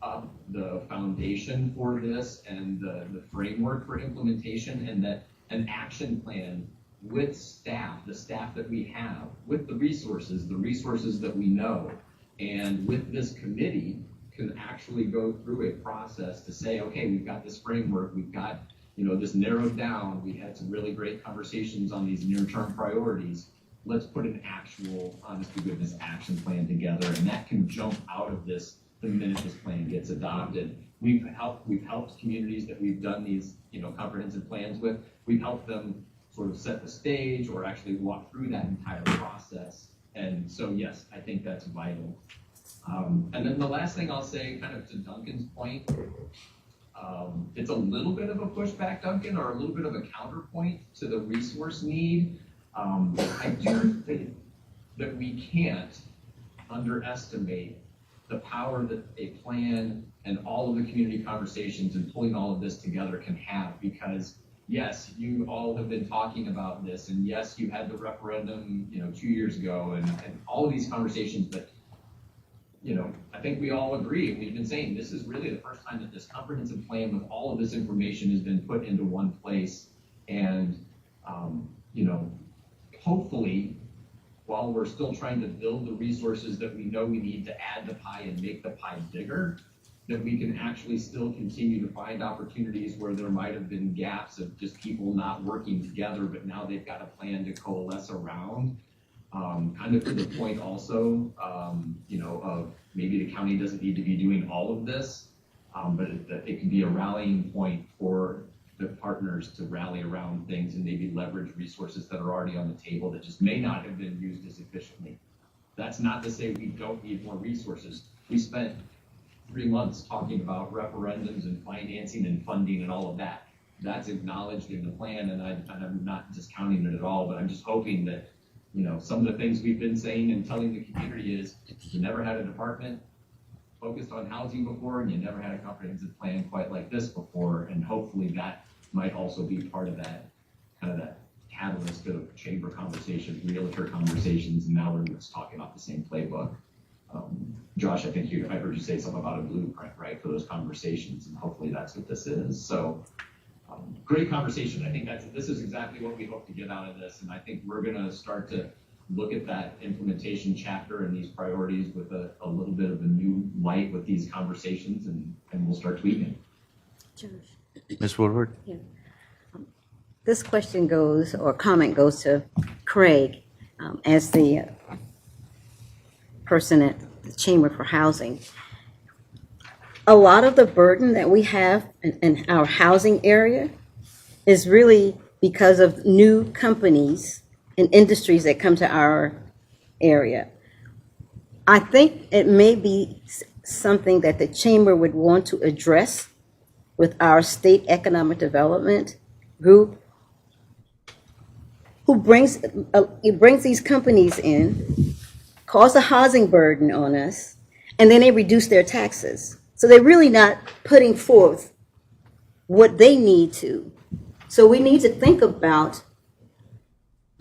up the foundation for this and the framework for implementation, and that an action plan with staff, the staff that we have, with the resources that we know, and with this committee, can actually go through a process to say, okay, we've got this framework, we've got this narrowed down, we had some really great conversations on these near-term priorities. Let's put an actual, honest to goodness, action plan together, and that can jump out of this the minute this plan gets adopted. We've helped communities that we've done these comprehensive plans with. We've helped them sort of set the stage or actually walk through that entire process. And so yes, I think that's vital. And then the last thing I'll say, kind of to Duncan's point, it's a little bit of a pushback, Duncan, or a little bit of a counterpoint to the resource need. I do think that we can't underestimate the power that a plan and all of the community conversations and pulling all of this together can have, because yes, you all have been talking about this, and yes, you had the referendum 2 years ago and all of these conversations, but I think we all agree, and we've been saying, this is really the first time that this comprehensive plan with all of this information has been put into one place. And, hopefully, while we're still trying to build the resources that we know we need to add the pie and make the pie bigger, that we can actually still continue to find opportunities where there might have been gaps of just people not working together, but now they've got a plan to coalesce around. Kind of to the point also, of maybe the county doesn't need to be doing all of this, but it can be a rallying point for the partners to rally around things and maybe leverage resources that are already on the table that just may not have been used as efficiently. That's not to say we don't need more resources. We spent 3 months talking about referendums and financing and funding and all of that. That's acknowledged in the plan, and I'm not discounting it at all, but I'm just hoping that, some of the things we've been saying and telling the community is, you never had a department focused on housing before, and you never had a comprehensive plan quite like this before, and hopefully that might also be part of that, kind of that catalyst of chamber conversations, realtor conversations, and now we're just talking about the same playbook. Josh, I think I heard you say something about a blueprint, right, for those conversations, and hopefully that's what this is. So, great conversation. I think this is exactly what we hope to get out of this, and I think we're going to start to look at that implementation chapter and these priorities with a little bit of a new light with these conversations, and we'll start tweaking. Ms. Woodward? Yeah. This question goes, or comment goes to Craig, as the person at the Chamber for Housing. A lot of the burden that we have in our housing area is really because of new companies and industries that come to our area. I think it may be something that the Chamber would want to address with our state economic development group, who brings these companies in, cause a housing burden on us, and then they reduce their taxes. So they're really not putting forth what they need to. So we need to think about,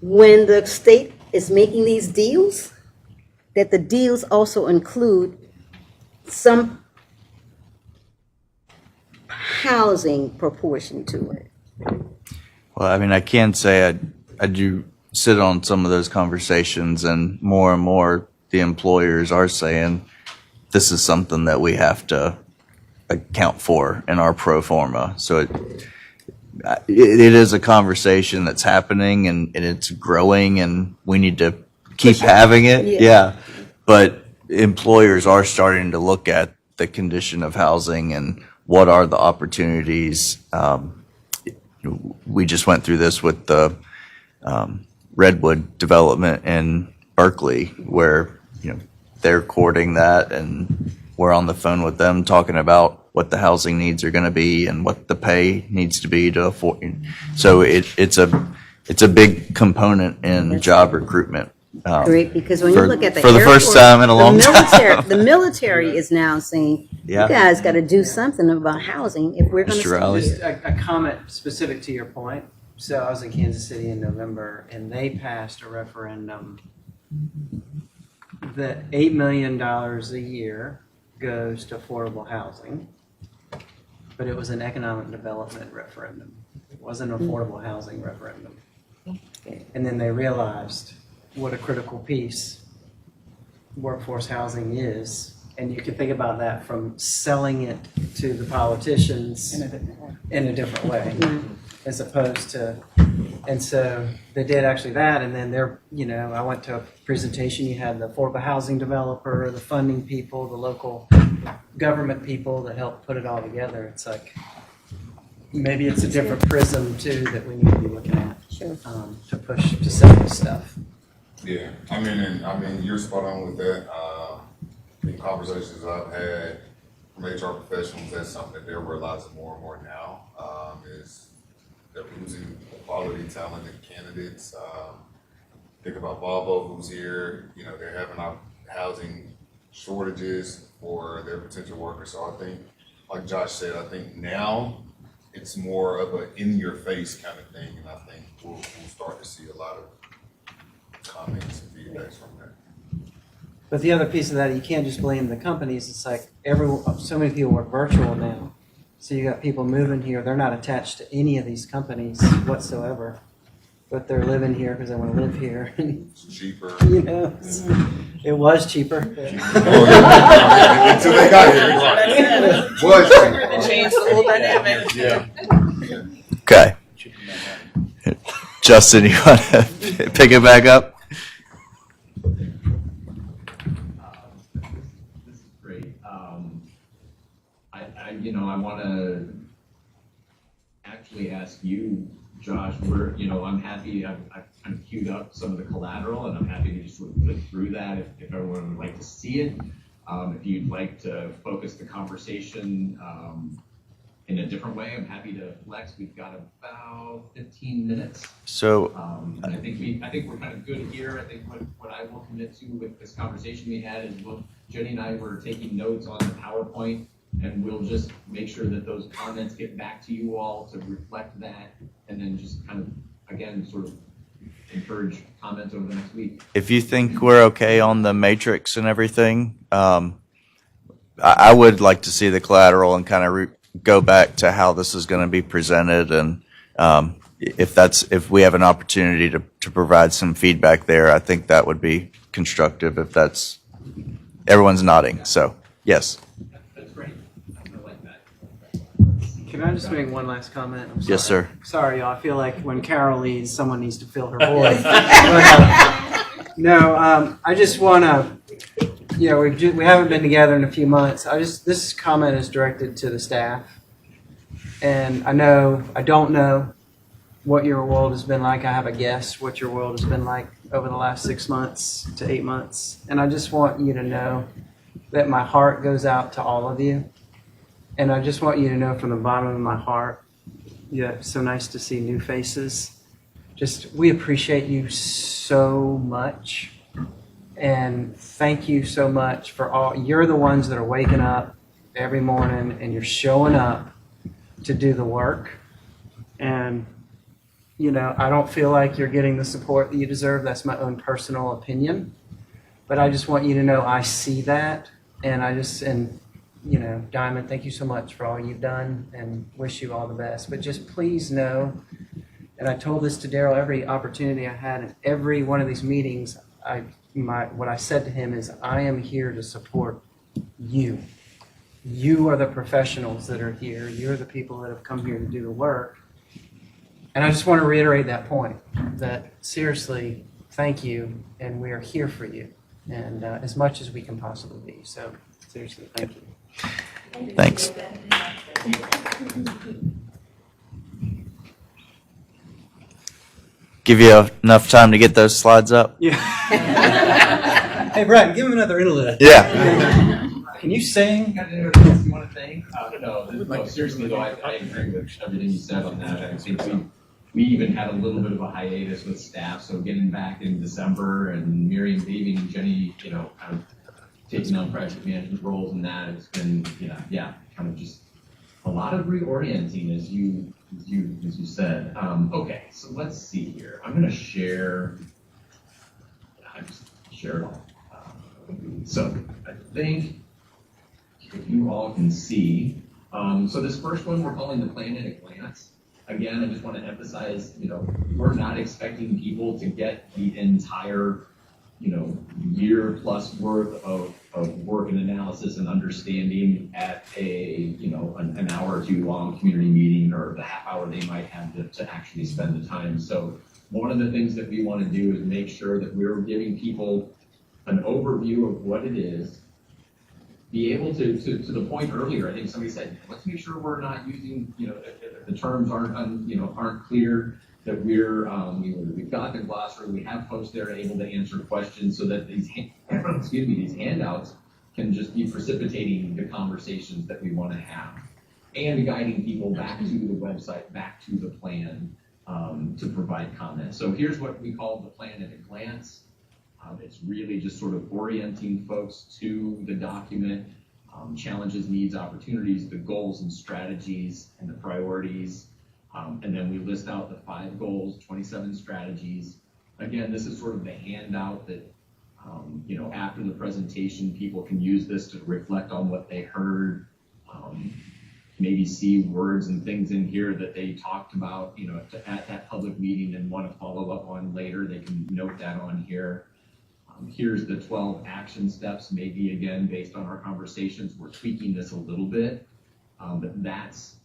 when the state is making these deals, that the deals also include some housing proportion to it. Well, I mean, I can say I do sit on some of those conversations, and more the employers are saying this is something that we have to account for in our pro forma. So it is a conversation that's happening, and it's growing, and we need to keep having it. Yeah. But employers are starting to look at the condition of housing and what are the opportunities. We just went through this with the Redwood development in Berkeley, where they're courting that, and we're on the phone with them talking about what the housing needs are going to be and what the pay needs to be to afford. So it's a big component in job recruitment. Great, because when you look at the for the airport, first time in a long time, the military is now saying, you guys got to do something about housing if we're going to. Mr. Riley? Just a comment specific to your point. So I was in Kansas City in November, and they passed a referendum that $8 million a year goes to affordable housing, but it was an economic development referendum. It wasn't an affordable housing referendum. And then they realized what a critical piece workforce housing is, and you can think about that from selling it to the politicians in a different way, as opposed to. And so they did actually that, and then I went to a presentation. You had the affordable housing developer, the funding people, the local government people that helped put it all together. It's like maybe it's a different prism too that we need to be looking at to push to sell this stuff. Yeah, I mean, you're spot on with that. In conversations I've had from HR professionals, that's something that they're realizing more and more now, is they're losing quality, talented candidates. Think about Volvo, who's here. They're having housing shortages for their potential workers. So I think, like Josh said, I think now it's more of an in-your-face kind of thing, and I think we'll start to see a lot of comments and feedbacks from that. But the other piece of that, you can't just blame the companies. It's like so many people work virtual now. So you got people moving here. They're not attached to any of these companies whatsoever, but they're living here because they want to live here. It's cheaper. You know, it was cheaper. Until they got here. Was cheaper. Change the whole dynamic. Yeah. Okay. Justin, you want to pick it back up? This is great. I want to actually ask you, Josh, I'm happy, I've kind of queued up some of the collateral, and I'm happy to just sort of click through that if everyone would like to see it. If you'd like to focus the conversation in a different way, I'm happy to flex. We've got about 15 minutes. So, And I think we're kind of good here. I think what I will commit to with this conversation we had is Jenny and I were taking notes on the PowerPoint, and we'll just make sure that those comments get back to you all to reflect that, and then just kind of, again, sort of encourage comments over the next week. if you think we're okay on the matrix and everything, I would like to see the collateral and kind of go back to how this is going to be presented, and if we have an opportunity to provide some feedback there, I think that would be constructive. If that's everyone's nodding, so yes. That's great. I like that. Can I just make one last comment? I'm sorry. Yes, sir. Sorry, y'all. I feel like when Carol leaves, someone needs to fill her void. I just want to, we haven't been together in a few months. This comment is directed to the staff. And I don't know what your world has been like. I have a guess what your world has been like over the last 6 months to 8 months. And I just want you to know that my heart goes out to all of you. And I just want you to know from the bottom of my heart, it's so nice to see new faces. We appreciate you so much. And thank you so much for all. You're the ones that are waking up every morning and you're showing up to do the work. And, I don't feel like you're getting the support that you deserve. That's my own personal opinion. But I just want you to know I see that. And Diamond, thank you so much for all you've done and wish you all the best. But just please know, and I told this to Daryl every opportunity I had in every one of these meetings, what I said to him is, I am here to support you. You are the professionals that are here. You're the people that have come here to do the work. And I just want to reiterate that point, that seriously, thank you, and we are here for you, and as much as we can possibly be. So seriously, thank you. Thanks. Give you enough time to get those slides up? Yeah. Hey, Brad, give him another interlude. Yeah. Can you sing? Got any other things you want to thank? No, seriously though, I agree with everything you said on that. I think we even had a little bit of a hiatus with staff, so getting back in December and Miriam leaving and Jenny, kind of taking on project management roles and that, it's been, kind of just a lot of reorienting as you said. Okay, so let's see here. I'm going to share. I just share it all. So I think if you all can see. So this first one we're calling the plan at a glance. Again, I just want to emphasize, we're not expecting people to get the entire, year plus worth of work and analysis and understanding at an hour or two long community meeting, or the half hour they might have to actually spend the time. So one of the things that we want to do is make sure that we're giving people an overview of what it is, be able to the point earlier, I think somebody said, let's make sure we're not using, if the terms aren't clear, that we've got the glossary, we have folks there able to answer questions, so that these handouts can just be precipitating the conversations that we want to have, and guiding people back to the website, back to the plan, to provide comments. So here's what we call the plan at a glance. It's really just sort of orienting folks to the document, challenges, needs, opportunities, the goals and strategies, and the priorities. And then we list out the 5 goals, 27 strategies. Again, this is sort of the handout that After the presentation, people can use this to reflect on what they heard, maybe see words and things in here that they talked about, at that public meeting and want to follow up on later. They can note that on here. Here's the 12 action steps. Maybe again, based on our conversations, we're tweaking this a little bit, but that's,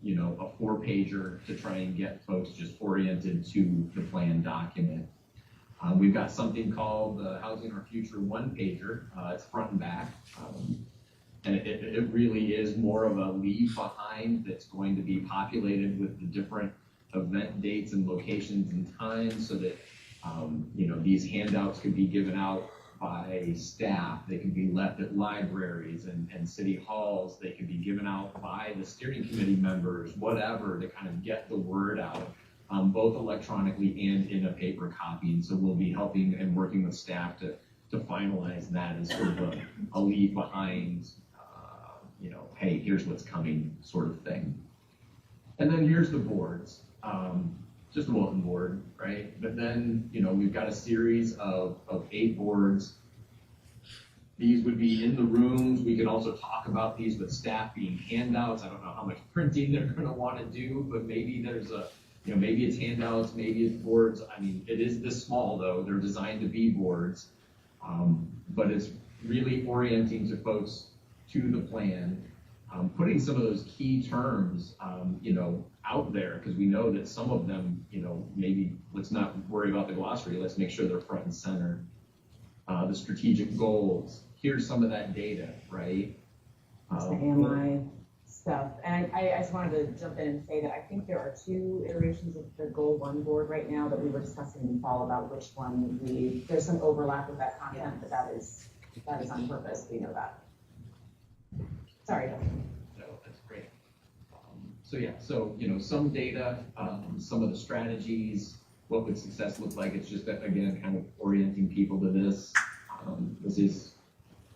a 4-pager to try and get folks just oriented to the plan document. We've got something called the Housing Our Future 1-pager. It's front and back. And it really is more of a leave behind that's going to be populated with the different event dates and locations and times so that, these handouts can be given out by staff. They can be left at libraries and city halls. They can be given out by the steering committee members, whatever, to kind of get the word out, both electronically and in a paper copy. And so we'll be helping and working with staff to finalize that as sort of a leave behind, hey, here's what's coming sort of thing. And then here's the boards. Just a bulletin board, right? But then, we've got a series of 8 boards. These would be in the rooms. We could also talk about these with staff being handouts. I don't know how much printing they're going to want to do, but maybe there's maybe it's handouts, maybe it's boards. I mean, it is this small though. They're designed to be boards, but it's really orienting to folks to the plan. Putting some of those key terms, out there, because we know that some of them, maybe let's not worry about the glossary. Let's make sure they're front and center. The strategic goals. Here's some of that data, right? The AMI stuff. And I just wanted to jump in and say that I think there are 2 iterations of the Goal 1 board right now that we were discussing in the fall about which one there's some overlap with that content, but that is on purpose. We know that. Sorry, Justin. No, that's great. So some data, some of the strategies, what would success look like? It's just that, again, kind of orienting people to this. This is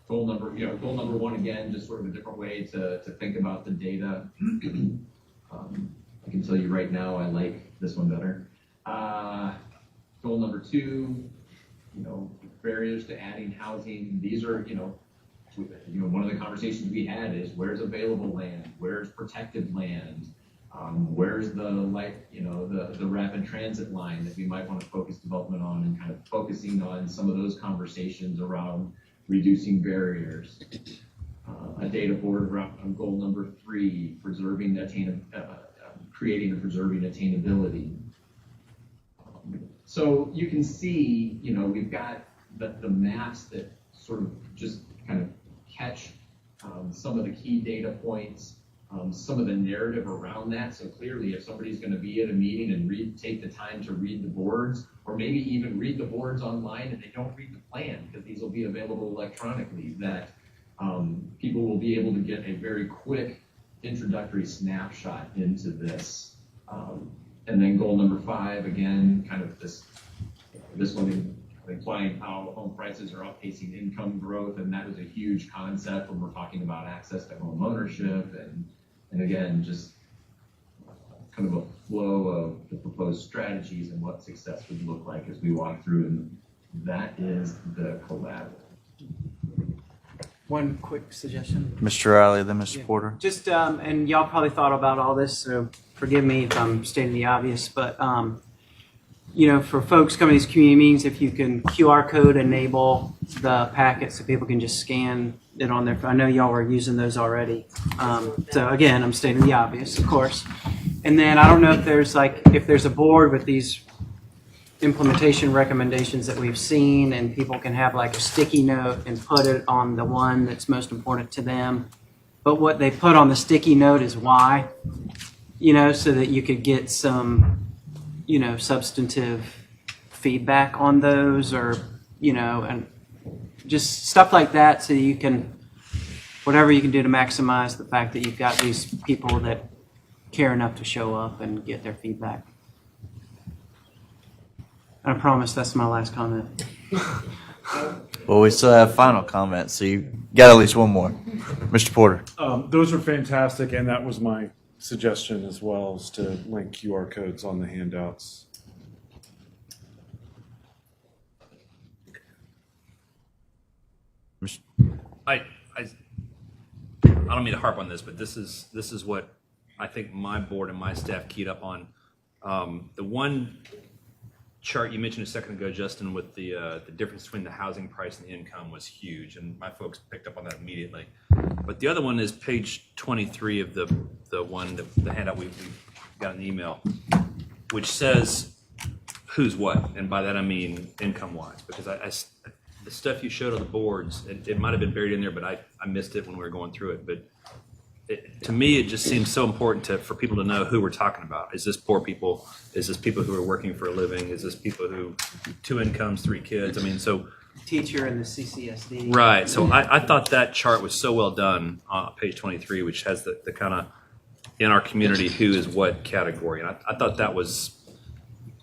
goal number 1 again, just sort of a different way to think about the data. I can tell you right now, I like this one better. Goal number 2, barriers to adding housing. These are, one of the conversations we had is where's available land, where's protected land, where's the rapid transit line that we might want to focus development on, and kind of focusing on some of those conversations around reducing barriers. A data board around goal number 3, creating and preserving attainability. So you can see, we've got the maps that sort of just kind of catch some of the key data points, some of the narrative around that. So clearly, if somebody's going to be at a meeting and take the time to read the boards, or maybe even read the boards online and they don't read the plan, because these will be available electronically, that people will be able to get a very quick introductory snapshot into this. And then goal number 5, again, kind of this one, implying how home prices are outpacing income growth, and that is a huge concept when we're talking about access to home ownership, and again, just kind of a flow of the proposed strategies and what success would look like as we walk through, and that is the collateral. One quick suggestion. Mr. Riley, then Mr. Porter. Just, and y'all probably thought about all this, so forgive me if I'm stating the obvious, but, for folks coming to these community meetings, if you can QR code enable the packet so people can just scan it on their phone. I know y'all were using those already. So again, I'm stating the obvious, of course. And then I don't know if there's a board with these implementation recommendations that we've seen, and people can have like a sticky note and put it on the one that's most important to them. But what they put on the sticky note is why, so that you could get some, substantive feedback on those, or, and just stuff like that, so you can, whatever you can do to maximize the fact that you've got these people that care enough to show up and get their feedback. And I promise that's my last comment. Well, we still have final comments, so you got at least one more. Mr. Porter. Those are fantastic, and that was my suggestion as well, is to link QR codes on the handouts. I don't mean to harp on this, but this is what I think my board and my staff keyed up on. The one chart you mentioned a second ago, Justin, with the difference between the housing price and the income was huge, and my folks picked up on that immediately. But the other one is page 23 of the handout we got an email, which says who's what, and by that I mean income-wise, because the stuff you showed on the boards, it might have been buried in there, but I missed it when we were going through it. But to me, it just seems so important for people to know who we're talking about. Is this poor people? Is this people who are working for a living? Is this people who 2 incomes, 3 kids? I mean, so Teacher in the CCSD. right. So I thought that chart was so well done on page 23, which has the kind of in our community who is what category, and I thought that was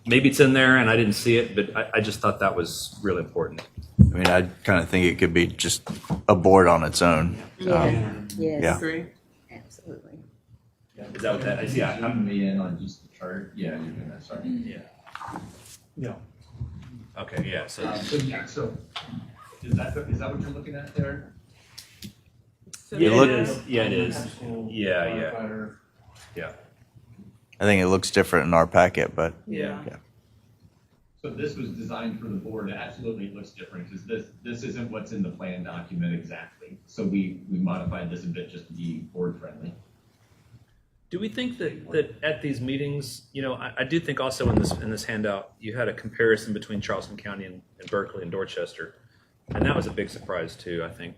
maybe it's in there and I didn't see it, but I just thought that was really important. I mean, I kind of think it could be just a board on its own. Yes. Yeah. Agree. Absolutely. Is that what that is? Yeah. I'm me in on just the chart. Yeah, you're doing that. Sorry. Yeah. Yeah. Okay. Yeah. So is that what you're looking at there? Yeah, look- it is. Yeah, it is. Yeah. Firefighter. Yeah. I think it looks different in our packet, but Yeah. So this was designed for the board. Absolutely, it looks different because this isn't what's in the plan document exactly. So we modified this a bit just to be board friendly. Do we think that at these meetings, I do think also in this handout, you had a comparison between Charleston County and Berkeley and Dorchester, and that was a big surprise too. I think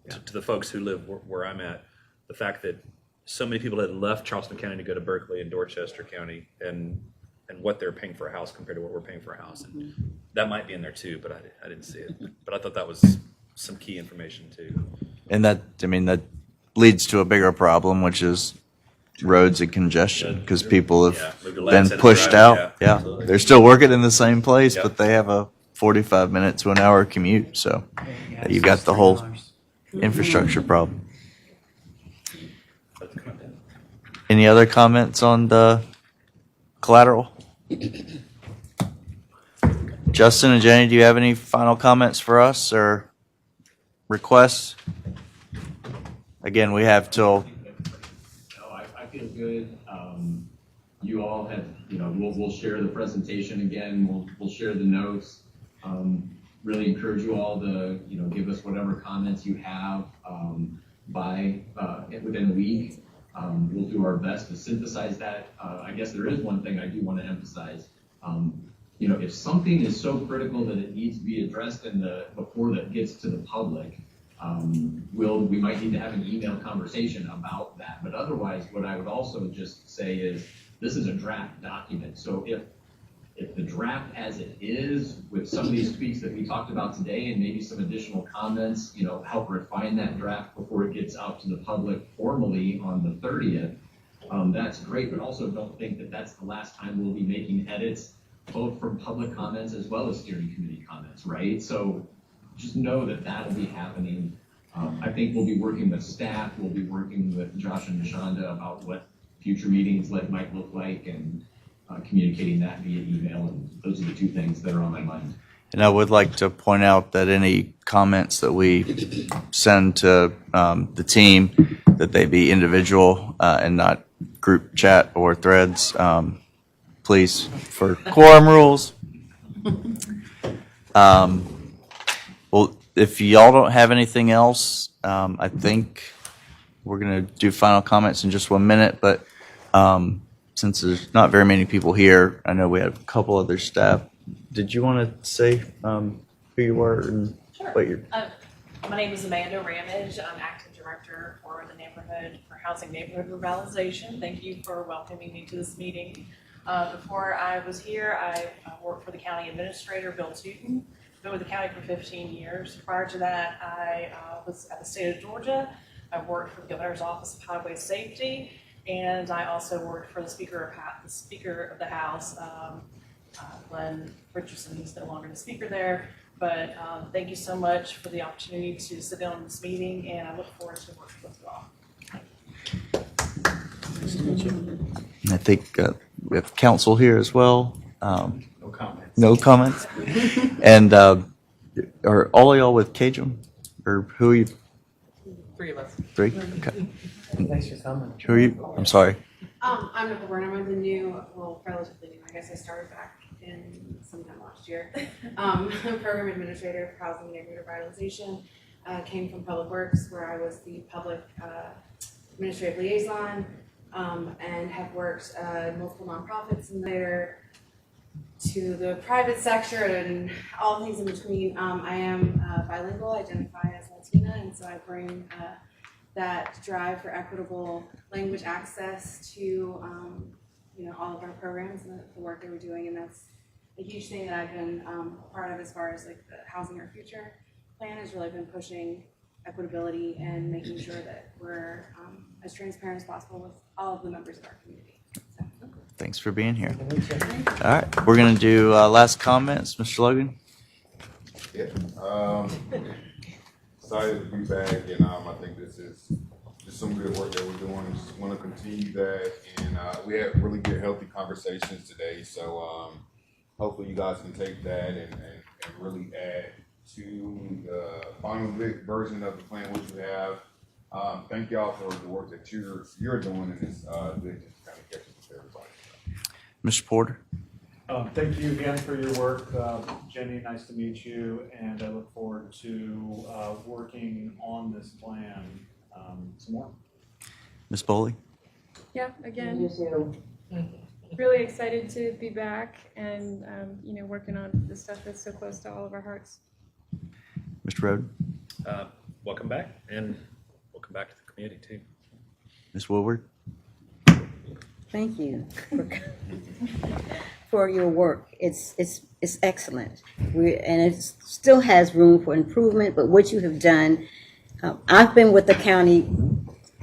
to the folks who live where I'm at, the fact that so many people had left Charleston County to go to Berkeley and Dorchester County, and what they're paying for a house compared to what we're paying for a house, and that might be in there too, but I didn't see it. But I thought that was some key information too. and that leads to a bigger problem, which is roads and congestion, because people have Yeah, moved to been Lansing pushed Drive, out. yeah, Yeah, absolutely. they're still working in the same place, Yeah. but they have a 45-minute to an hour commute. So you've got the whole infrastructure problem. Any other comments on the collateral? Justin and Jenny, do you have any final comments for us or requests? Again, we have till No, I feel good. You all have, we'll share the presentation again. We'll share the notes. Really encourage you all to, give us whatever comments you have within a week. We'll do our best to synthesize that. I guess there is one thing I do want to emphasize. If something is so critical that it needs to be addressed before that gets to the public, we might need to have an email conversation about that. But otherwise, what I would also just say is this is a draft document. So if the draft as it is, with some of these tweaks that we talked about today and maybe some additional comments, help refine that draft before it gets out to the public formally on the 30th, that's great. But also don't think that that's the last time we'll be making edits, both from public comments as well as steering committee comments, right? So just know that that'll be happening. I think we'll be working with staff. We'll be working with Josh and Nishanda about what future meetings might look like, and communicating that via email. And those are the 2 things that are on my mind. And I would like to point out that any comments that we send to the team, that they be individual and not group chat or threads, please, for quorum rules. Well, if y'all don't have anything else, I think we're going to do final comments in just 1 minute. But since there's not very many people here, I know we have a couple other staff. Did you want to say who you were and Sure. what you're? My name is Amanda Ramage. I'm active director for the neighborhood for housing neighborhood revitalization. Thank you for welcoming me to this meeting. Before I was here, I worked for the county administrator, Bill Tooten. Been with the county for 15 years. Prior to that, I was at the state of Georgia. I worked for the governor's office of highway safety, and I also worked for the speaker of the House, Glenn Richardson. He's no longer the speaker there. But thank you so much for the opportunity to sit down on this meeting, and I look forward to working with you all. I think we have council here as well. No comments. No comments. And are all of y'all with Cajun, or who are you? Three of us. Three? Okay. Thanks for coming. Who are you? I'm sorry. I'm Nicole Burnham. I'm the new, well, relatively new. I guess I started back in sometime last year. I'm program administrator for housing and neighborhood revitalization. Came from Public Works, where I was the public administrative liaison, and have worked multiple nonprofits in there to the private sector and all things in between. I am bilingual, identify as Latina, and so I bring that drive for equitable language access to all of our programs and the work that we're doing, and that's a huge thing that I've been part of as far as like the Housing Our Future plan has really been pushing equitability and making sure that we're as transparent as possible with all of the members of our community. So. Thanks for being here. All right, we're going to do last comments. Mr. Logan? Yeah. Excited to be back, and I think this is just some good work that we're doing. Just want to continue that, and we had really good, healthy conversations today. So hopefully you guys can take that and really add to the final version of the plan which we have. Thank y'all for the work that you're doing, and it's good just kind of catch up with everybody. Mr. Porter? Thank you again for your work. Jenny, nice to meet you, and I look forward to working on this plan some more. Ms. Boley? Yeah, again, You too. really excited to be back and, working on the stuff that's so close to all of our hearts. Mr. Rhoden? Welcome back, and welcome back to the community too. Ms. Woolward? Thank you for your work. It's excellent. And it still has room for improvement, but what you have done, I've been with the county,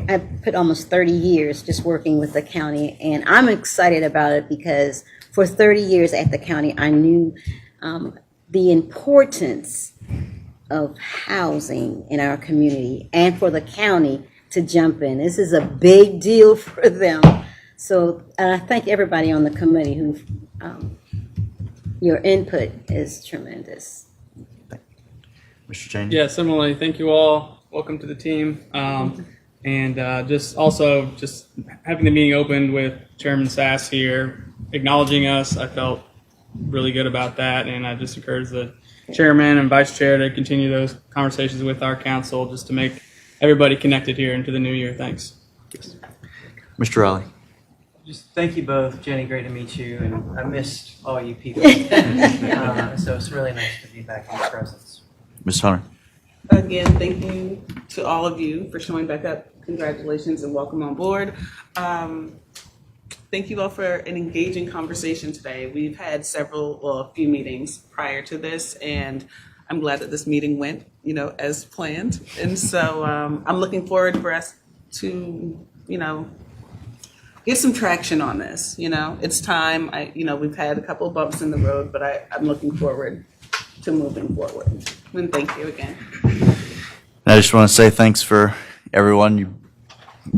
I've put almost 30 years just working with the county, and I'm excited about it because for 30 years at the county, I knew the importance of housing in our community and for the county to jump in. This is a big deal for them. So I thank everybody on the committee who, your input is tremendous. Mr. Cheney? Yeah, similarly, thank you all. Welcome to the team. And just having the meeting opened with Chairman Sass here, acknowledging us, I felt really good about that. And I just encourage the chairman and vice chair to continue those conversations with our council just to make everybody connected here into the new year. Thanks. Mr. Raleigh? Just thank you both. Jenny, great to meet you, and I missed all you people. So it's really nice to be back in your presence. Ms. Hunter? Again, thank you to all of you for showing back up. Congratulations and welcome on board. Thank you all for an engaging conversation today. We've had a few meetings prior to this, and I'm glad that this meeting went, as planned. And so I'm looking forward for us to, get some traction on this. It's time. We've had a couple of bumps in the road, but I'm looking forward to moving forward. And thank you again. I just want to say thanks for everyone. You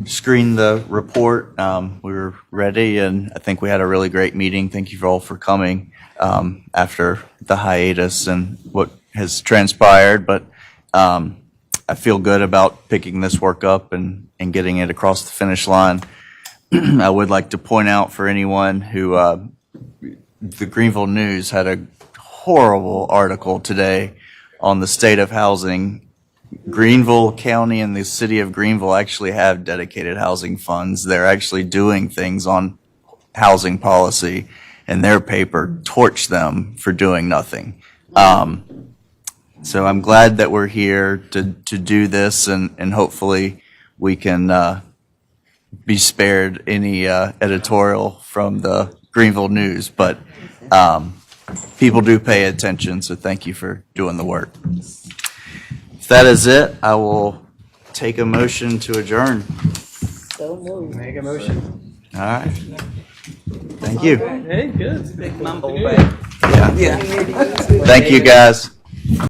screened the report. We were ready, and I think we had a really great meeting. Thank you all for coming after the hiatus and what has transpired. But I feel good about picking this work up and getting it across the finish line. I would like to point out for anyone who the Greenville News had a horrible article today on the state of housing. Greenville County and the city of Greenville actually have dedicated housing funds. They're actually doing things on housing policy, and their paper torched them for doing nothing. So I'm glad that we're here to do this, and hopefully we can be spared any editorial from the Greenville News. But people do pay attention, so thank you for doing the work. If that is it, I will take a motion to adjourn. So moved. Make a motion. All right. Thank you. Hey, good. Big mumble, Yeah. yeah. Thank you, guys.